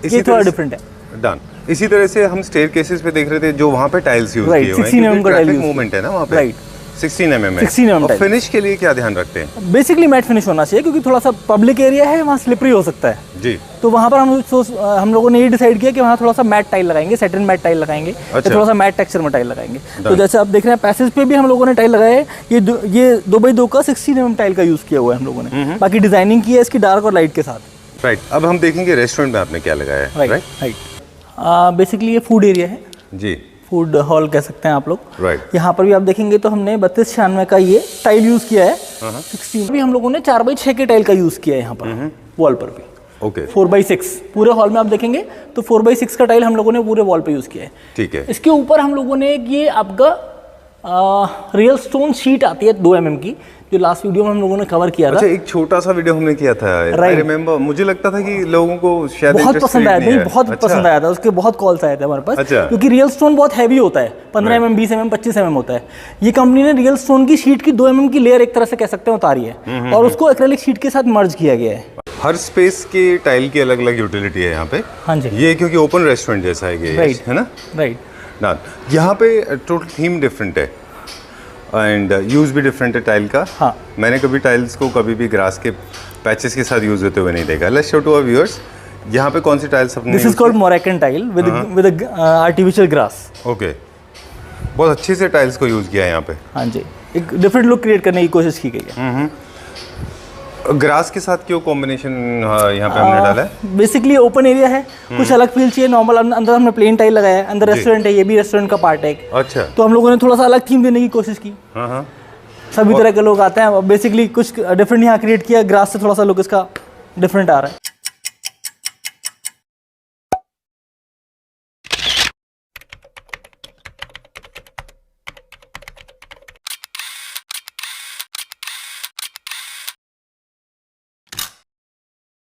इसी ये थोड़ा तरह डिफरेंट है। डन। इसी तरह से हम स्टेयर केसेस पे देख रहे थे जो वहाँ पे टाइल्स यूज किए हुए हैं, 16 mm का टाइल मूवमेंट है ना वहाँ पे। राइट, 16 mm है। 16 mm और फिनिश के लिए क्या ध्यान रखते हैं? बेसिकली मैट फिनिश होना चाहिए, क्योंकि थोड़ा सा पब्लिक एरिया है, वहाँ स्लिपरी हो सकता है जी। तो वहाँ पर हम लोगों ने ये डिसाइड किया कि वहाँ थोड़ा सा मैट टाइल लगाएंगे, सैटिन मैट टाइल लगाएंगे, अच्छा। थोड़ा सा मैट टेक्सचर में टाइल लगाएंगे। तो जैसे आप देख रहे हैं पैसेज पे भी हम लोगों ने टाइल लगाया है। ये 2x2 का 16 mm टाइल का यूज किया हुआ है हम लोगों ने। बाकी डिजाइनिंग की है इसकी डार्क और लाइट के साथ। राइट। अब हम देखेंगे रेस्टोरेंट में आपने क्या लगाया है। Right right. बेसिकली ये फूड एरिया है जी, फूड हॉल कह सकते हैं आप लोग। राइट। यहाँ पर भी आप देखेंगे तो हमने 3296 का ये टाइल यूज किया है। 16 भी हम लोगों ने 4x6 के टाइल का यूज किया है यहाँ पर। वॉल पर भी। ओके 4x6 पूरे हॉल में आप देखेंगे तो 4x6 का टाइल हम लोगों ने पूरे वॉल पे यूज़ किया है। ठीक है। इसके ऊपर हम लोगों ने ये आपका रियल स्टोन शीट आती है 2 mm की, जो लास्ट वीडियो में हम लोगों ने कवर किया था। अच्छा, एक छोटा सा वीडियो हमने किया था, आई रिमेम्बर। मुझे लगता था कि लोगों को शायद बहुत पसंद आया, नहीं बहुत अच्छा। पसंद आया था, उसके बहुत कॉल्स आए थे हमारे पास। अच्छा। क्योंकि रियल स्टोन बहुत हैवी होता है, 15 mm 20 mm 25 mm होता है। ये कंपनी ने रियल स्टोन की शीट की 2 mm की लेयर एक तरह से कह सकते हैं उतारी है और उसको एक्रेलिक शीट के साथ मर्ज किया गया है। हर स्पेस की टाइल की अलग अलग यूटिलिटी है यहाँ पे। हाँ जी, ये क्योंकि ओपन रेस्टोरेंट जैसा है ये, राइट है ना? राइट। ना यहाँ पे टोटल थीम डिफरेंट है एंड यूज़ भी डिफरेंट है टाइल का। हाँ, मैंने कभी टाइल्स को कभी भी ग्रास के पैचेस के साथ यूज़ होते हुए नहीं देखा। Let's show to our viewers, यहाँ पे कौन सी टाइल्स अपने this is called Moroccan tile with artificial grass. Okay, बहुत अच्छे से टाइल्स को यूज़ किया है यहाँ पे। हाँ जी, एक डिफरेंट लुक क्रिएट करने की कोशिश की गई है। ग्रास के साथ क्यों कॉम्बिनेशन यहाँ पे हमने डाला है? बेसिकली ओपन एरिया है, कुछ अलग फील चाहिए। नॉर्मल अंदर हमने प्लेन टाइल लगाया है, अंदर रेस्टोरेंट है, ये भी रेस्टोरेंट का पार्ट है। अच्छा, तो हम लोगों ने थोड़ा सा अलग थीम देने की कोशिश की। हाँ। सभी तरह के लोग आते हैं, बेसिकली कुछ डिफरेंट यहाँ क्रिएट किया। ग्रास से थोड़ा सा लुक इसका डिफरेंट आ रहा है।